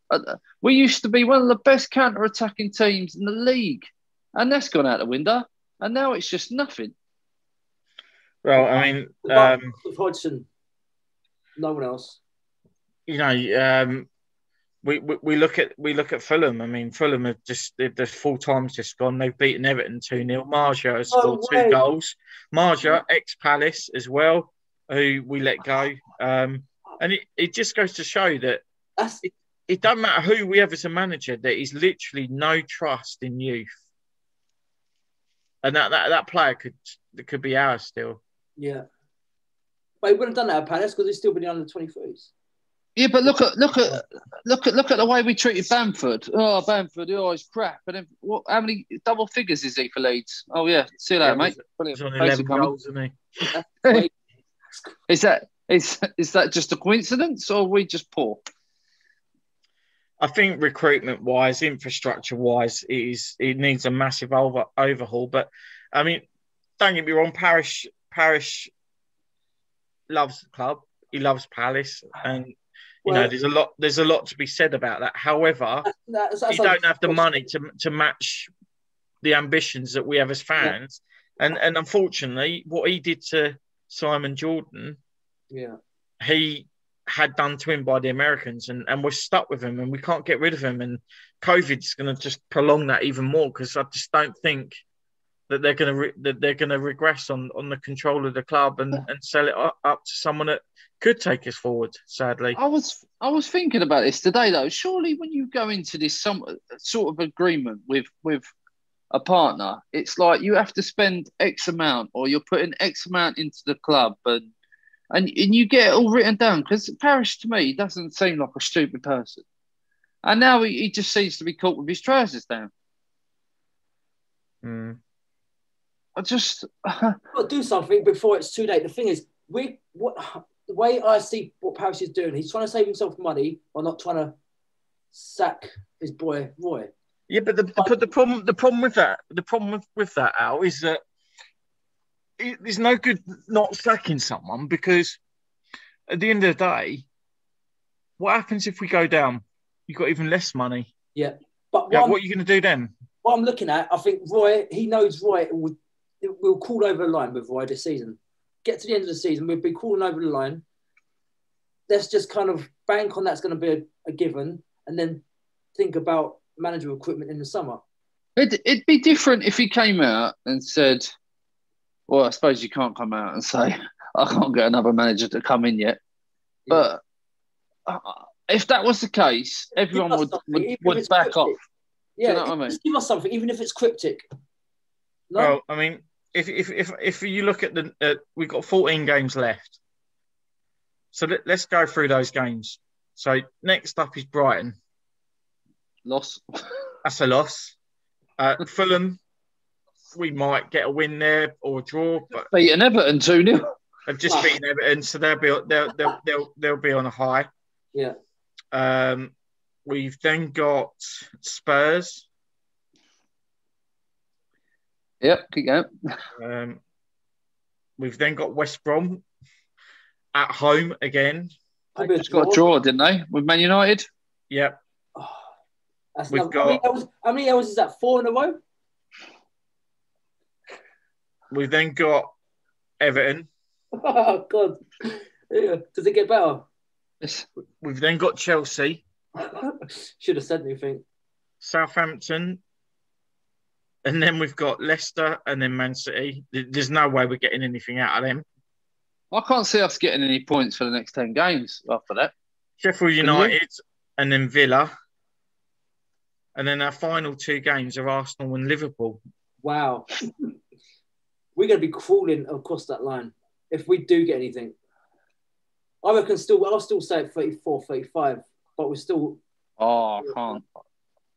We used to be one of the best counter-attacking teams in the league, and that's gone out the window. And now it's just nothing. Well, I mean, Hodgson, no one else. You know, we look at Fulham. I mean, Fulham have the full time's just gone. They've beaten Everton 2-0. Marja has scored 2 goals. Marja, ex-Palace as well, who we let go. And it just goes to show that it doesn't matter who we have as a manager, there is literally no trust in youth. And that player could be ours still. Yeah. But he wouldn't have done that at Palace because he's still been under 23s. Yeah, but look at the way we treated Bamford. Oh, Bamford, he's crap. And then how many double figures is he for Leeds? Oh yeah, see you later, mate. He's on 11 goals, isn't he? Is that just a coincidence, or are we just poor? I think recruitment-wise, infrastructure-wise, it needs a massive overhaul. But I mean, don't get me wrong, Parish loves the club. He loves Palace, and you know there's a lot to be said about that. However, you don't have the money to match the ambitions that we have as fans. Yeah. And unfortunately, what he did to Simon Jordan, he had done to him by the Americans, and we're stuck with him, and we can't get rid of him. And COVID's going to just prolong that even more, because I just don't think that they're going to regress on the control of the club and sell it up to someone that could take us forward. Sadly, I was thinking about this today though. Surely, when you go into this some sort of agreement with a partner, it's like you have to spend X amount, or you're putting X amount into the club, and you get it all written down. Because Parish, to me, doesn't seem like a stupid person, and now he just seems to be caught with his trousers down. I just got to do something before it's too late. The thing is, the way I see what Parish is doing, he's trying to save himself money by not trying to sack his boy Roy. Yeah, but the problem with that, Al, is that there's no good not sacking someone, because at the end of the day, what happens if we go down? You've got even less money. Yeah, but what are you going to do then? What I'm looking at, I think Roy, he knows Roy we'll call over the line with Roy this season. Get to the end of the season, we'll be calling over the line. Let's just kind of bank on that's going to be a given, and then think about manager equipment in the summer. It'd be different if he came out and said, well, I suppose you can't come out and say, I can't get another manager to come in yet. Yeah. But if that was the case, everyone would back off. Yeah, do you know what I mean? Just give us something, even if it's cryptic. No? Well, I mean, if you look at we've got 14 games left. So let's go through those games. So next up is Brighton. Loss. That's a loss. Fulham, we might get a win there or a draw, but beaten Everton 2-0. They've just beaten Everton, so they'll be on a high. Yeah. We've then got Spurs. Yep, keep going. We've then got West Brom at home again. Probably a Just got a draw, didn't they, with Man United? Yep. Oh, that's We've how many hours is that? 4 in a row? We've then got Everton. Oh, God. Yeah. Does it get better? Yes. We've then got Chelsea. Should have said anything. Southampton. And then we've got Leicester and then Man City. There's no way we're getting anything out of them. I can't see us getting any points for the next 10 games after that. Sheffield United and then Villa. And then our final 2 games are Arsenal and Liverpool. Wow. We're going to be crawling across that line if we do get anything. I reckon I'll still say it 34, 35, but we're still... Oh, I can't.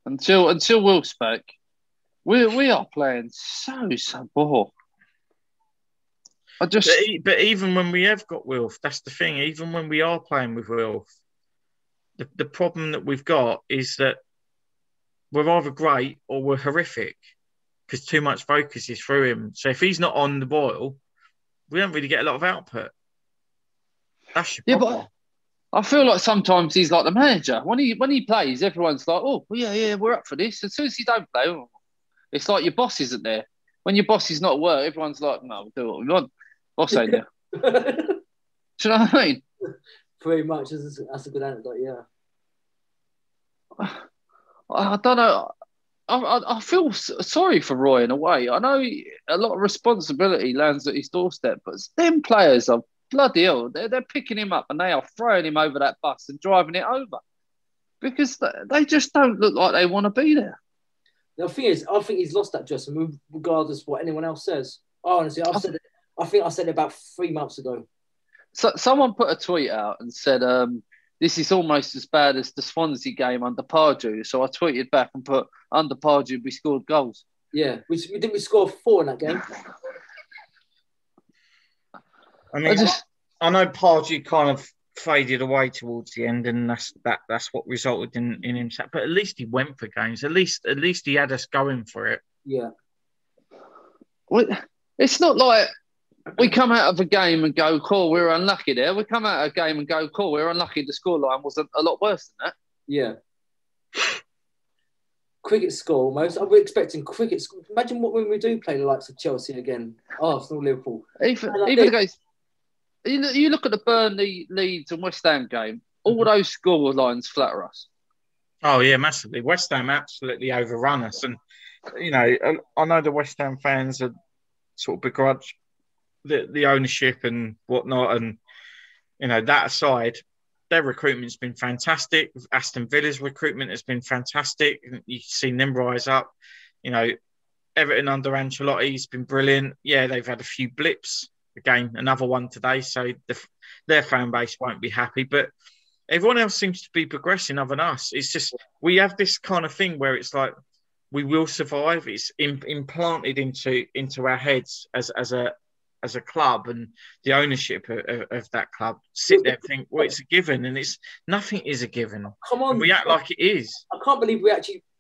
Until Wilk's back, we are playing so poor. But even when we have got Wilf, that's the thing. Even when we are playing with Wilf, the problem that we've got is that we're either great or we're horrific because too much focus is through him. So if he's not on the boil, we don't really get a lot of output. That's your problem. But I feel like sometimes he's like the manager. When he plays, everyone's like, oh, well, yeah, we're up for this. As soon as he don't play, it's like your boss isn't there. When your boss is not at work, everyone's like, no, we'll do what we want. Boss ain't there. Do you know what I mean? Pretty much. That's a good anecdote, yeah. I don't know. I feel sorry for Roy in a way. I know a lot of responsibility lands at his doorstep, but them players are bloody hell. They're picking him up and they are throwing him over that bus and driving it over because they just don't look like they want to be there. The thing is, I think he's lost that dressing room, regardless of what anyone else says. Honestly, I think I said it about 3 months ago. So someone put a tweet out and said, this is almost as bad as the Swansea game under Pardew. So I tweeted back and put, under Pardew, we scored goals. Yeah, we score 4 in that game. I mean, I know Pardew kind of faded away towards the end, and that's what resulted in him. But at least he went for games. At least he had us going for it. Yeah. Well, it's not like we come out of a game and go, cool, we're unlucky there. We come out of a game and go, cool, we're unlucky. The scoreline was a lot worse than that. Yeah. Cricket score almost. We're expecting cricket score. Imagine when we do play the likes of Chelsea again, Arsenal, Liverpool. Even against, you look at the Burnley, Leeds and West Ham game, all those score lines flatter us. Oh, yeah, massively. West Ham absolutely overrun us. And, you know, I know the West Ham fans are sort of begrudge the ownership and whatnot. And, you know, that aside, their recruitment's been fantastic. Aston Villa's recruitment has been fantastic. You've seen them rise up. You know, Everton under Ancelotti's been brilliant. Yeah, they've had a few blips. Again, another one today. So their fan base won't be happy. But everyone else seems to be progressing other than us. It's just we have this kind of thing where it's like we will survive. It's implanted into our heads as a club, and the ownership of that club sit there and think, well, it's a given, and nothing is a given. Come on, and we act like it is. I can't believe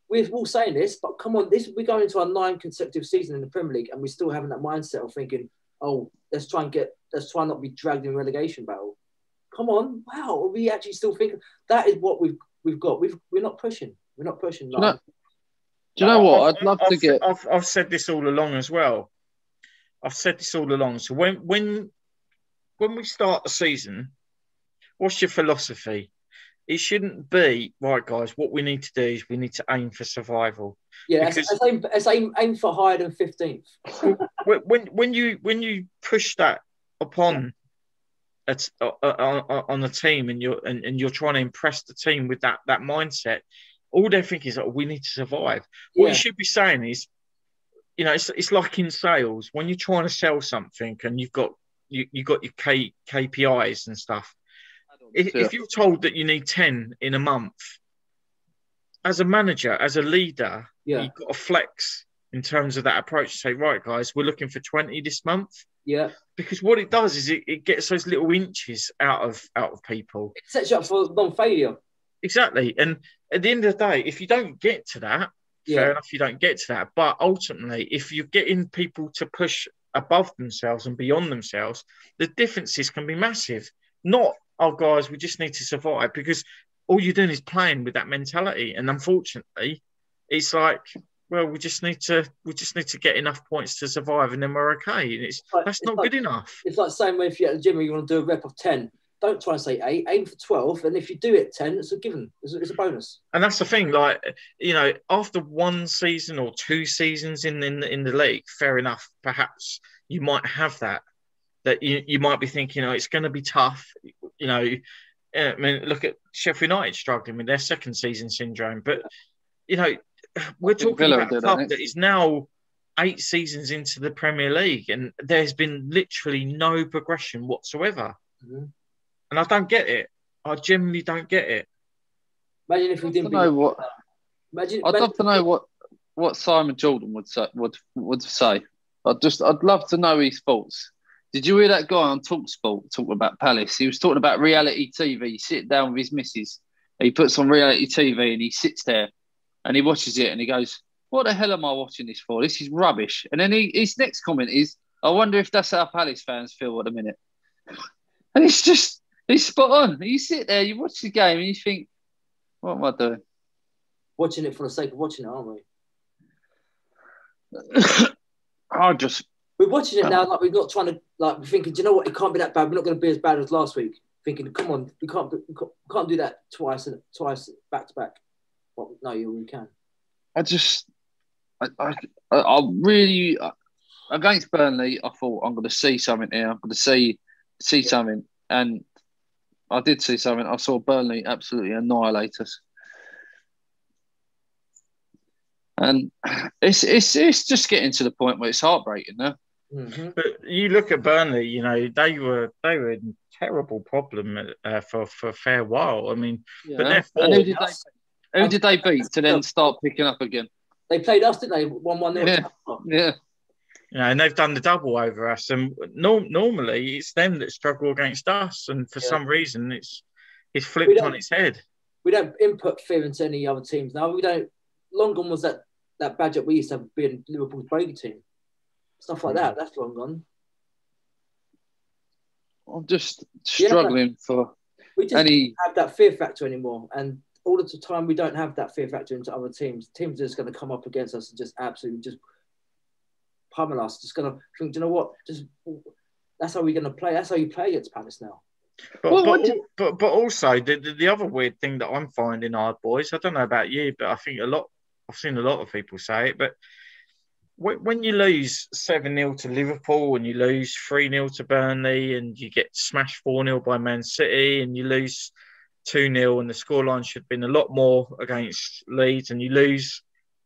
we're all saying this, but come on, we're going into our 9th consecutive season in the Premier League, and we're still having that mindset of thinking, oh, let's try not be dragged in relegation battle. Come on, wow, are we actually still thinking that is what we've got? We're not pushing. We're not pushing. Do you know what? I'd love to get. I've said this all along as well. I've said this all along. So when we start the season, what's your philosophy? It shouldn't be, right, guys, what we need to do is we need to aim for survival. Yeah, because aim for higher than 15th. when you push that upon on the team and you're trying to impress the team with that mindset, all they're thinking is, we need to survive. What you should be saying is, you know, it's like in sales when you're trying to sell something and you've got your KPIs and stuff. If you're told that you need 10 in a month, as a manager, as a leader, you've got to flex in terms of that approach. Say, right, guys, we're looking for 20 this month. Yeah. Because what it does is it gets those little inches out of people. It sets you up for non-failure. exactly. And at the end of the day, if you don't get to that, fair Yeah. enough, you don't get to that. But ultimately, if you're getting people to push above themselves and beyond themselves, the differences can be massive. Not, oh, guys, we just need to survive, because all you're doing is playing with that mentality. And unfortunately, it's like, well, we just need to get enough points to survive, and then we're okay. And that's not good enough. It's like saying if you're at the gym and you want to do a rep of 10, don't try and say 8, aim for 12. And if you do it 10, it's a given. It's a bonus. And that's the thing, like, after one season or two seasons in the league, fair enough, perhaps you might have that you might be thinking, it's going to be tough. I mean, look at Sheffield United struggling with their second season syndrome. But, we're talking about a club that is now 8 seasons into the Premier League, and there's been literally no progression whatsoever. Mm-hmm. And I don't get it. I genuinely don't get it. Imagine if we didn't know what. Imagine. I'd love to know what Simon Jordan would say. I'd love to know his thoughts. Did you hear that guy on TalkSport talking about Palace? He was talking about reality TV. He sit down with his missus. He puts on reality TV and he sits there and he watches it and he goes, "What the hell am I watching this for? This is rubbish." And then his next comment is, "I wonder if that's how Palace fans feel at the minute." And it's spot on. You sit there, you watch the game and you think, what am I doing? Watching it for the sake of watching it, aren't we? We're watching it now, like we're not trying to, like, we're thinking, do you know what? It can't be that bad. We're not going to be as bad as last week. Thinking, come on, we can't do that twice back to back. Well, no, we can. I really, against Burnley, I thought I'm going to see something here. I'm going to see something, and I did see something. I saw Burnley absolutely annihilate us. And it's just getting to the point where it's heartbreaking now. Mm-hmm. But you look at Burnley, they were in terrible problem for a fair while. I mean, yeah. But and who did they beat to then start picking up again? They played us, didn't they? 1-1. Yeah. And they've done the double over us. And normally it's them that struggle against us, and for some reason it's flipped on its head. We don't input fear into any other teams now. We don't. Long gone was that badge that we used to have being Liverpool's Brady team. Stuff like that. That's long gone. I'm just struggling for we just don't have that fear factor anymore. And all of the time we don't have that fear factor into other teams. Teams are just going to come up against us and just absolutely just pummel us. Just going to think, do you know what? That's how we're going to play. That's how you play against Palace now. But also the other weird thing that I'm finding, hard boys, I don't know about you, but I think I've seen a lot of people say it, but when you lose 7-0 to Liverpool and you lose 3-0 to Burnley and you get smashed 4-0 by Man City and you lose 2-0 and the scoreline should have been a lot more against Leeds, and you lose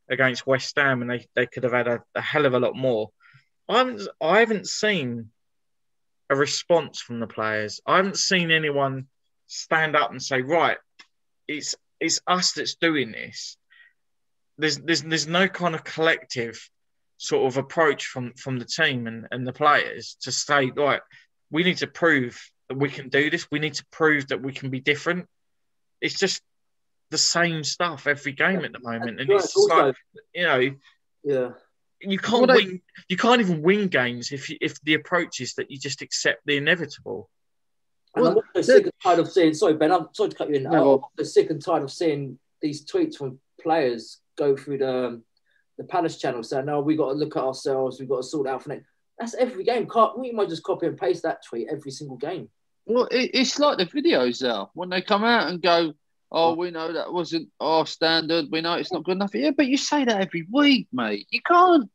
against West Ham and they could have had a hell of a lot more. I haven't seen a response from the players. I haven't seen anyone stand up and say, right, it's us that's doing this. There's no kind of collective sort of approach from the team and the players to say, right, we need to prove that we can do this. We need to prove that we can be different. It's just the same stuff every game at the moment. And it's just like, you can't win. You can't even win games if the approach is that you just accept the inevitable. And I'm also sick and tired of seeing. Sorry, Ben. I'm sorry to cut you in. I'm also sick and tired of seeing these tweets from players go through the Palace channel saying, "No, we got to look at ourselves. We got to sort out for next." That's every game. We might just copy and paste that tweet every single game. Well, it's like the videos now when they come out and go, "Oh, we know that wasn't our standard. We know it's not good enough." Yeah, but you say that every week, mate. You can't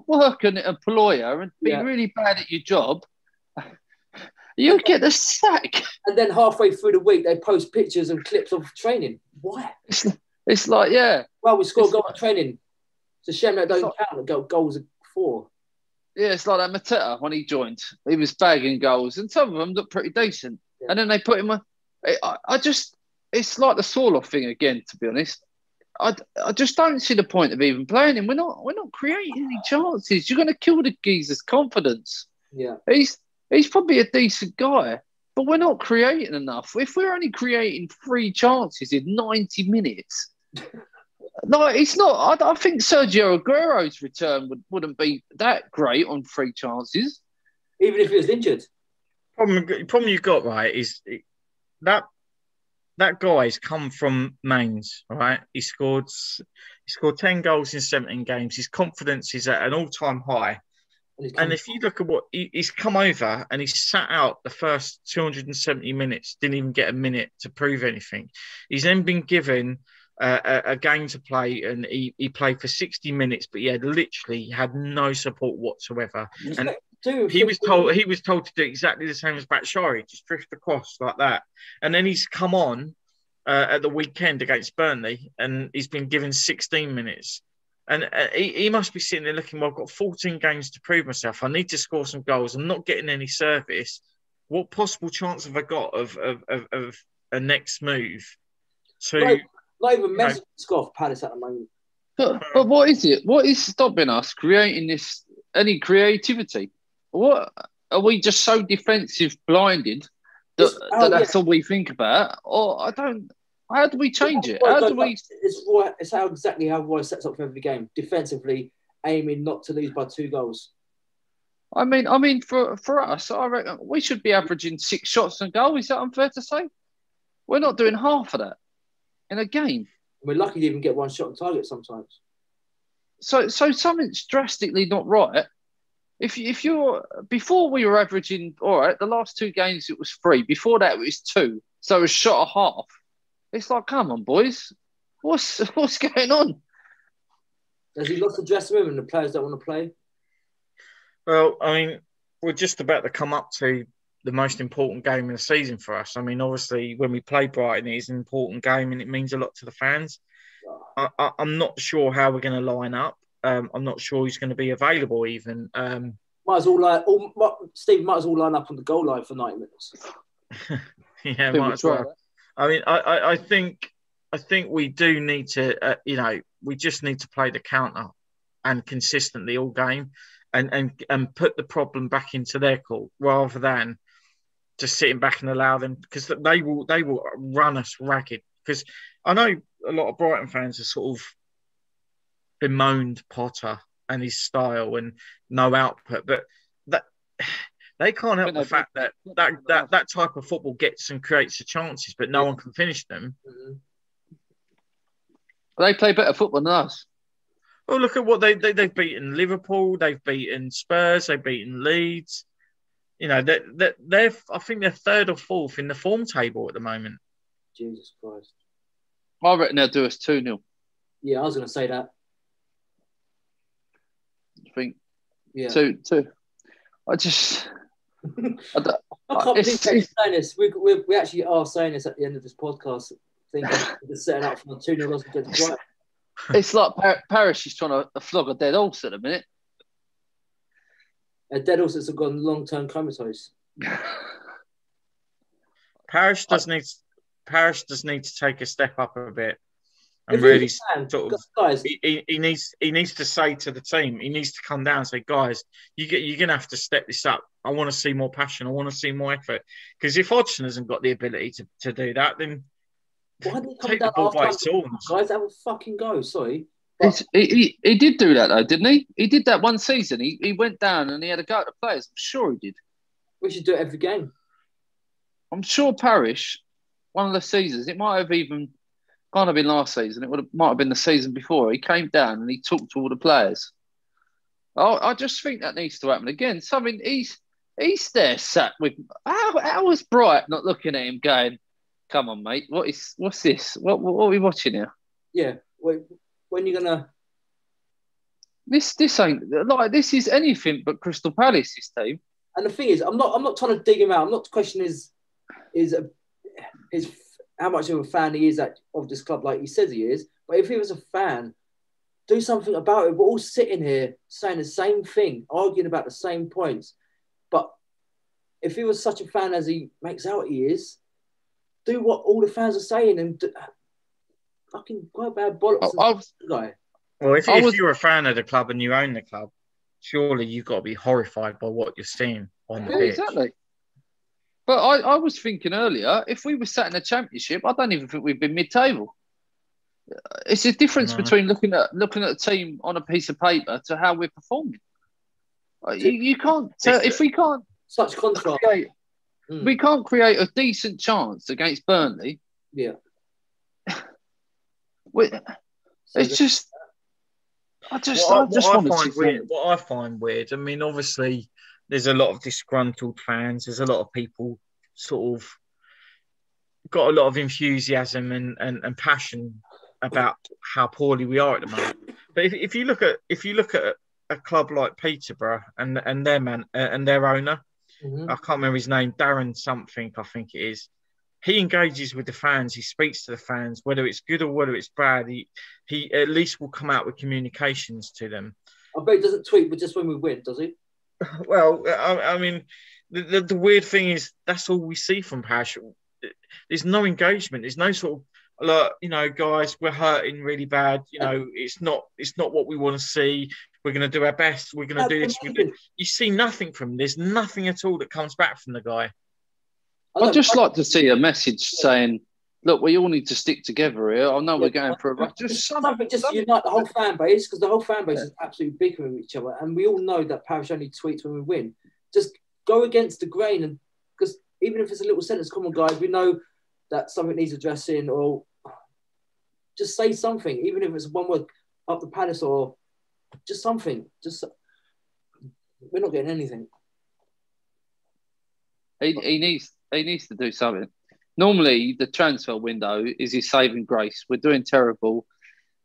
work an employer and be really bad at your job. You'll get the sack. And then halfway through the week, they post pictures and clips of training. Why? It's like, well, we scored a goal at training. It's a shame that don't count. Goals are 4. Yeah, it's like that Mateta when he joined. He was bagging goals, and some of them looked pretty decent. Yeah. And then they put him on. It's like the Sorloth thing again, to be honest. I just don't see the point of even playing him. We're not creating any chances. You're going to kill the geezer's confidence. Yeah, he's probably a decent guy, but we're not creating enough. If we're only creating 3 chances in 90 minutes, like it's not. I think Sergio Aguero's return wouldn't be that great on 3 chances, even if he was injured. Problem you've got, right, is that guy's come from Mainz, right? He scored 10 goals in 17 games. His confidence is at an all-time high. And if you look at what he's come over and he's sat out the first 270 minutes, didn't even get a minute to prove anything. He's then been given a game to play, and he played for 60 minutes, but he had no support whatsoever. And he was told to do exactly the same as Batshuayi, just drift across like that. And then he's come on at the weekend against Burnley, and he's been given 16 minutes. And he must be sitting there looking, well, I've got 14 games to prove myself. I need to score some goals. I'm not getting any service. What possible chance have I got of a next move? So, not even Messi can score for Palace at the moment. But what is it? What is stopping us creating any creativity? What are we just so defensive blinded that's all we think about? Or I don't. How do we change it? How do we? It's exactly how Roy sets up for every game. Defensively, aiming not to lose by 2 goals. I mean, for us, I reckon we should be averaging 6 shots on goal. Is that unfair to say? We're not doing half of that in a game. We're lucky to even get 1 shot on target sometimes. So something's drastically not right. If you're before we were averaging, all right, the last 2 games it was 3. Before that it was 2. So a shot a half. It's like, come on, boys, what's going on? Has he lost the dressing room and the players don't want to play? Well, I mean, we're just about to come up to the most important game in the season for us. I mean, obviously, when we play Brighton, it is an important game and it means a lot to the fans. I'm not sure how we're going to line up. I'm not sure who's going to be available even. Steve might as well line up on the goal line for 90 minutes. Yeah, might as well. I mean, I think we do need to, we just need to play the counter and consistently all game and put the problem back into their court rather than just sitting back and allow them, because they will run us ragged. Because I know a lot of Brighton fans have sort of bemoaned Potter and his style and no output, but that they can't help the fact that type of football gets and creates the chances, but no one can finish them. They play better football than us. Well, look at what they've beaten Liverpool, they've beaten Spurs, they've beaten Leeds. You know, they're I think they're 3rd or 4th in the form table at the moment. Jesus Christ! I reckon they'll do us 2-0. Yeah, I was going to say that. I think 2-2. I can't believe we're saying this. We actually are saying this at the end of this podcast. Thinking we're setting up for a 2-0 loss against Brighton. It's like Paris is trying to flog a dead horse at the minute. A dead horse that's gone long-term comatose. Paris does need to take a step up a bit and really guys. He needs to say to the team, he needs to come down and say, guys, you're gonna have to step this up. I want to see more passion. I want to see more effort. Because if Hodgson hasn't got the ability to do that, then why did he come take down the ball by its horns. Guys, have a fucking go. Sorry. He did do that though, didn't he? He did that one season. He went down and he had a go at the players. I'm sure he did. We should do it every game. I'm sure Parish, one of the seasons, it might have even kind of been last season. Might have been the season before. He came down and he talked to all the players. I just think that needs to happen again. Something he's there sat with. How was Bright not looking at him going, "Come on, mate. What's this? What are we watching here?" Yeah. When you're gonna? This ain't like this is anything but Crystal Palace's team. And the thing is, I'm not trying to dig him out. I'm not questioning his how much of a fan he is of this club, like he says he is. But if he was a fan, do something about it. We're all sitting here saying the same thing, arguing about the same points. But if he was such a fan as he makes out he is, do what all the fans are saying and fucking quite bad bollocks. Guy. Well, if you're a fan of the club and you own the club, surely you've got to be horrified by what you're seeing on the pitch. Exactly. But I was thinking earlier, if we were sat in a championship, I don't even think we'd be mid-table. It's a difference between looking at a team on a piece of paper to how we're performing. You can't tell if we can't such contrast. We can't create a decent chance against Burnley. Yeah, it's just. What I find weird. I mean, obviously, there's a lot of disgruntled fans. There's a lot of people sort of got a lot of enthusiasm and passion about how poorly we are at the moment. But if you look at a club like Peterborough and their man and their owner, I can't remember his name, Darren something, I think it is. He engages with the fans. He speaks to the fans, whether it's good or whether it's bad. He at least will come out with communications to them. I bet he doesn't tweet, but just when we win, does he? Well, I mean, the weird thing is that's all we see from Pash. There's no engagement. There's no sort of, like, you know, guys, we're hurting really bad. You know, it's not what we want to see. We're going to do our best. We're going to do this. You see nothing from him. There's nothing at all that comes back from the guy. I'd just like to see a message saying, look, we all need to stick together here. I know we're going for a... Just unite the whole fan base, because the whole fan base is absolutely bickering with each other. And we all know that Parish only tweets when we win. Just go against the grain. And because even if it's a little sentence, come on, guys, we know that something needs addressing, or just say something, even if it's one word, up the palace, or just something. We're not getting anything. He needs to do something. Normally, the transfer window is his saving grace. We're doing terrible.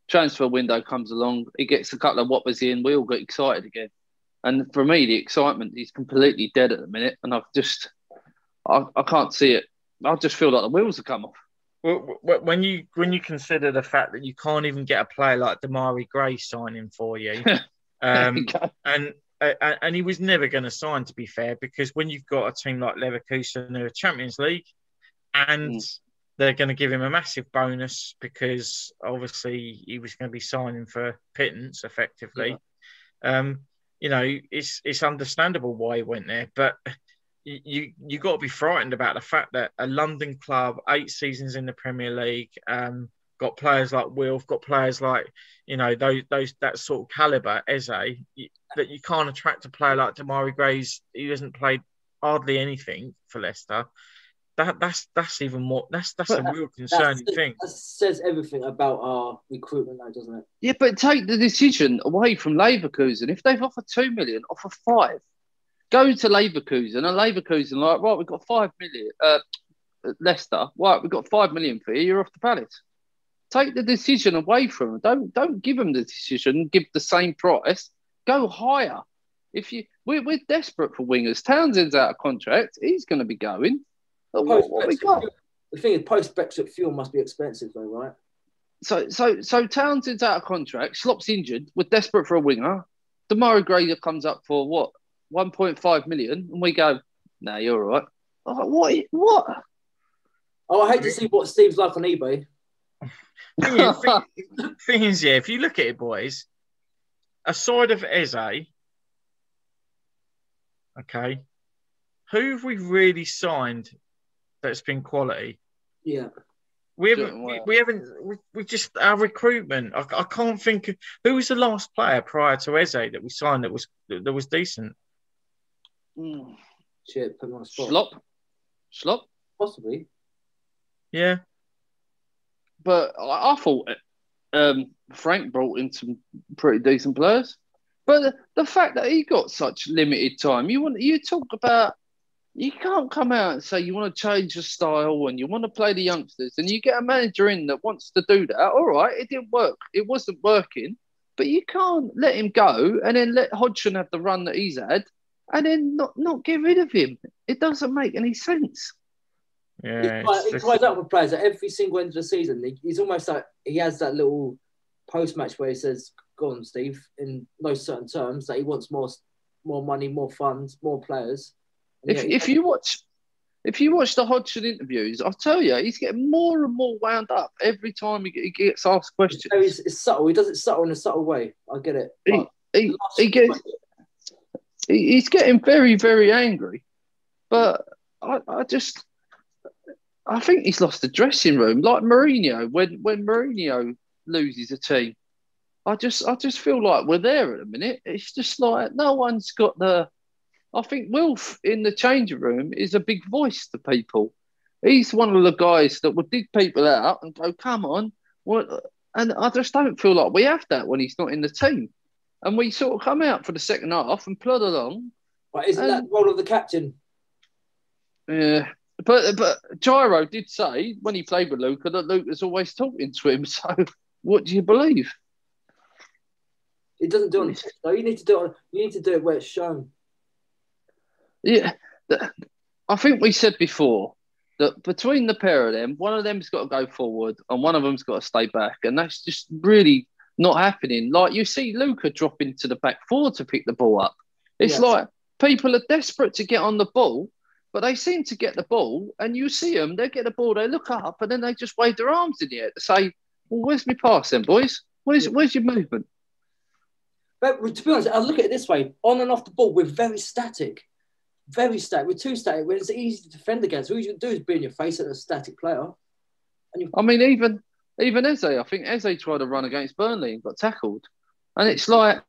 Transfer window comes along. He gets a couple of whoppers in. We all get excited again. And for me, the excitement is completely dead at the minute. And I can't see it. I just feel like the wheels have come off. Well, when you consider the fact that you can't even get a player like Damari Gray signing for you, and he was never going to sign, to be fair, because when you've got a team like Leverkusen, they're a Champions League, and they're going to give him a massive bonus because obviously he was going to be signing for pittance, effectively. Yeah. You know, it's understandable why he went there, but you got to be frightened about the fact that a London club, 8 seasons in the Premier League, got players like Wilf, got players like, you know, those that sort of calibre, Eze, that you can't attract a player like Damari Gray's. He hasn't played hardly anything for Leicester. That's even more. That's a real concerning thing. That says everything about our recruitment, though, doesn't it? Yeah, but take the decision away from Leverkusen. If they've offered 2 million, offer 5. Go to Leverkusen, and Leverkusen like, right, we've got 5 million. Leicester, right, we've got 5 million for you. You're off the palace. Take the decision away from them. Don't give them the decision. Give the same price. Go higher. We're desperate for wingers. Townsend's out of contract. He's going to be going. What we got? The thing is, post-Brexit fuel must be expensive, though, right? So Townsend's out of contract. Slop's injured. We're desperate for a winger. Damari Gray comes up for what? 1.5 million, and we go, nah, you're all right. I'm like, what? Oh, I hate to see what Steve's like on eBay. Thing is, yeah, if you look at it, boys, aside of Eze, okay, who have we really signed that's been quality? Yeah. We just, our recruitment, I can't think of, who was the last player prior to Eze that we signed that was decent? Shit, put me on the spot. Slop? Possibly. Yeah. But I thought Frank brought in some pretty decent players. But the fact that he got such limited time, you talk about, you can't come out and say you want to change your style and you want to play the youngsters and you get a manager in that wants to do that. All right, it didn't work. It wasn't working. But you can't let him go and then let Hodgson have the run that he's had and then not get rid of him. It doesn't make any sense. Yeah, he tries out with players at every single end of the season. He's almost like he has that little post-match where he says, go on, Steve, in no certain terms, that he wants more money, more funds, more players. If you watch the Hodgson interviews, I'll tell you, he's getting more and more wound up every time he gets asked questions. It's subtle. He does it subtle in a subtle way. I get it. He's getting very, very angry. But I think he's lost the dressing room, like Mourinho. When Mourinho loses a team, I just feel like we're there at the minute. It's just like no one's got the. I think Wilf in the changing room is a big voice to people. He's one of the guys that would dig people out and go, "Come on, what?" And I just don't feel like we have that when he's not in the team. And we sort of come out for the second half and plod along. But isn't that the role of the captain? Yeah. But Gyro did say when he played with Luca that Luca's always talking to him. So what do you believe? It doesn't do it. No, you need to do it. You need to do it where it's shown. Yeah. I think we said before that between the pair of them, one of them's got to go forward and one of them's got to stay back. And that's just really not happening. Like you see Luca drop into the back four to pick the ball up. It's like people are desperate to get on the ball, but they seem to get the ball and you see them, they get the ball, they look up and then they just wave their arms in the air to say, well, where's my pass then, boys? Where's your movement? But to be honest, I look at it this way. On and off the ball, we're very static. Very static. We're too static. When it's easy to defend against, all you can do is be in your face at a static player. I mean, even Eze, I think Eze tried to run against Burnley and got tackled. And it's like,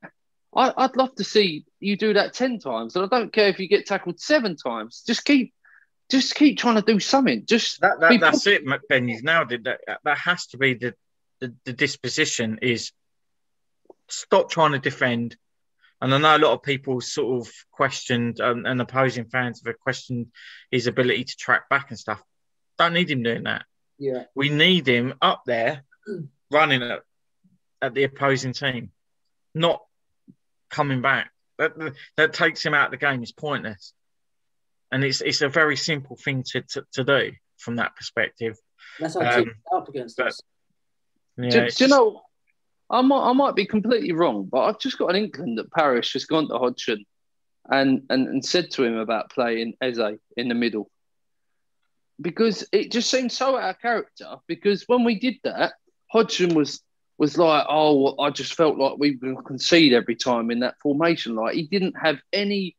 I'd love to see you do that 10 times. And I don't care if you get tackled 7 times. Just keep trying to do something. That's it, Ben. You've nailed it. That has to be the disposition is stop trying to defend. And I know a lot of people sort of questioned, and opposing fans have questioned his ability to track back and stuff. Don't need him doing that. Yeah, we need him up there running at the opposing team, not coming back. That takes him out of the game. It's pointless, and it's a very simple thing to do from that perspective. That's how teams up against us. Yeah, do you know? I might be completely wrong, but I've just got an inkling that Parish has gone to Hodgson and said to him about playing Eze in the middle. Because it just seems so out of character. Because when we did that, Hodgson was like, oh, I just felt like we would concede every time in that formation. Like he didn't have any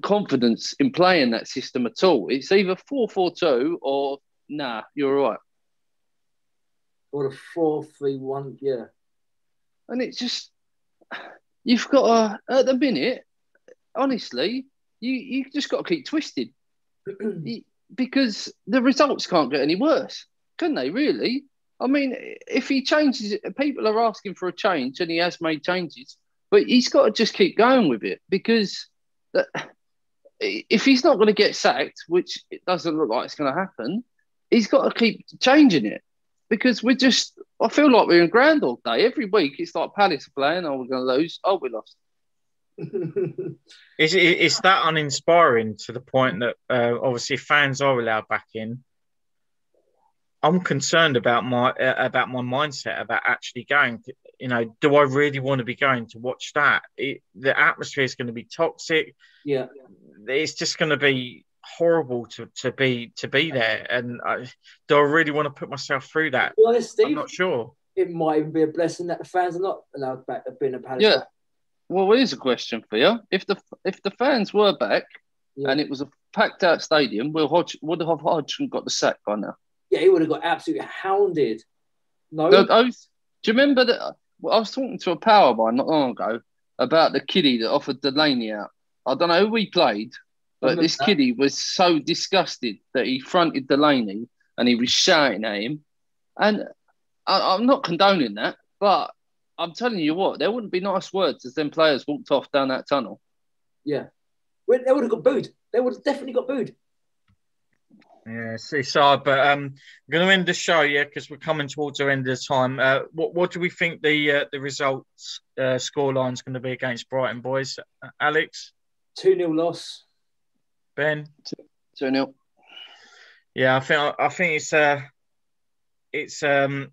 confidence in playing that system at all. It's either 4-4-2 or nah, you're all right. Or a 4-3-1, yeah. And it's just, you've got to, at the minute, honestly, you just got to keep twisted. Because the results can't get any worse, can they, really? I mean, if he changes it, people are asking for a change and he has made changes, but he's got to just keep going with it because if he's not going to get sacked, which it doesn't look like it's going to happen, he's got to keep changing it because I feel like we're in Groundhog Day. Every week it's like Palace playing, oh, we're going to lose, oh, we lost. It's that uninspiring to the point that obviously fans are allowed back in. I'm concerned about my mindset about actually going. You know, do I really want to be going to watch that? The atmosphere is going to be toxic. Yeah, it's just going to be horrible to be there. And do I really want to put myself through that? To be honest, Steve, I'm not sure. It might even be a blessing that the fans are not allowed back at being a Palace. Yeah. Well, here's a question for you. If the fans were back and it was a packed out stadium, would have Hodgson got the sack by now? Yeah, he would have got absolutely hounded. No. Do you remember that? I was talking to a power by not long ago about the kiddie that offered Delaney out. I don't know who we played, but this kiddie was so disgusted that he fronted Delaney and he was shouting at him. And I'm not condoning that, but I'm telling you what, there wouldn't be nice words as them players walked off down that tunnel. Yeah. They would have got booed. They would have definitely got booed. Yeah, it's hard, but I'm going to end the show, because we're coming towards the end of the time. What do we think the results scoreline is going to be against Brighton, boys? Alex? 2-0 loss. Ben? 2-0. Yeah, I think it's a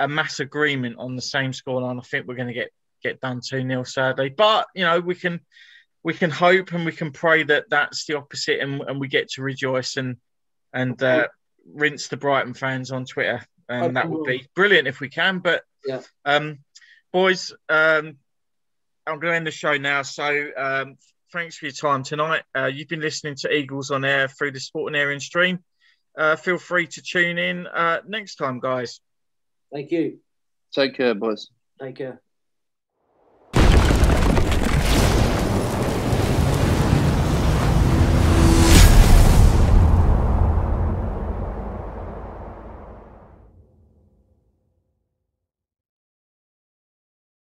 mass agreement on the same scoreline. I think we're going to get done 2-0, sadly. But, we can hope and we can pray that that's the opposite and we get to rejoice and rinse the Brighton fans on Twitter. And that would be brilliant if we can. But, boys, I'm going to end the show now. So, thanks for your time tonight. You've been listening to Eagles on Air through the Sportanarium stream. Feel free to tune in next time, guys. Thank you. Take care, boys. Take care.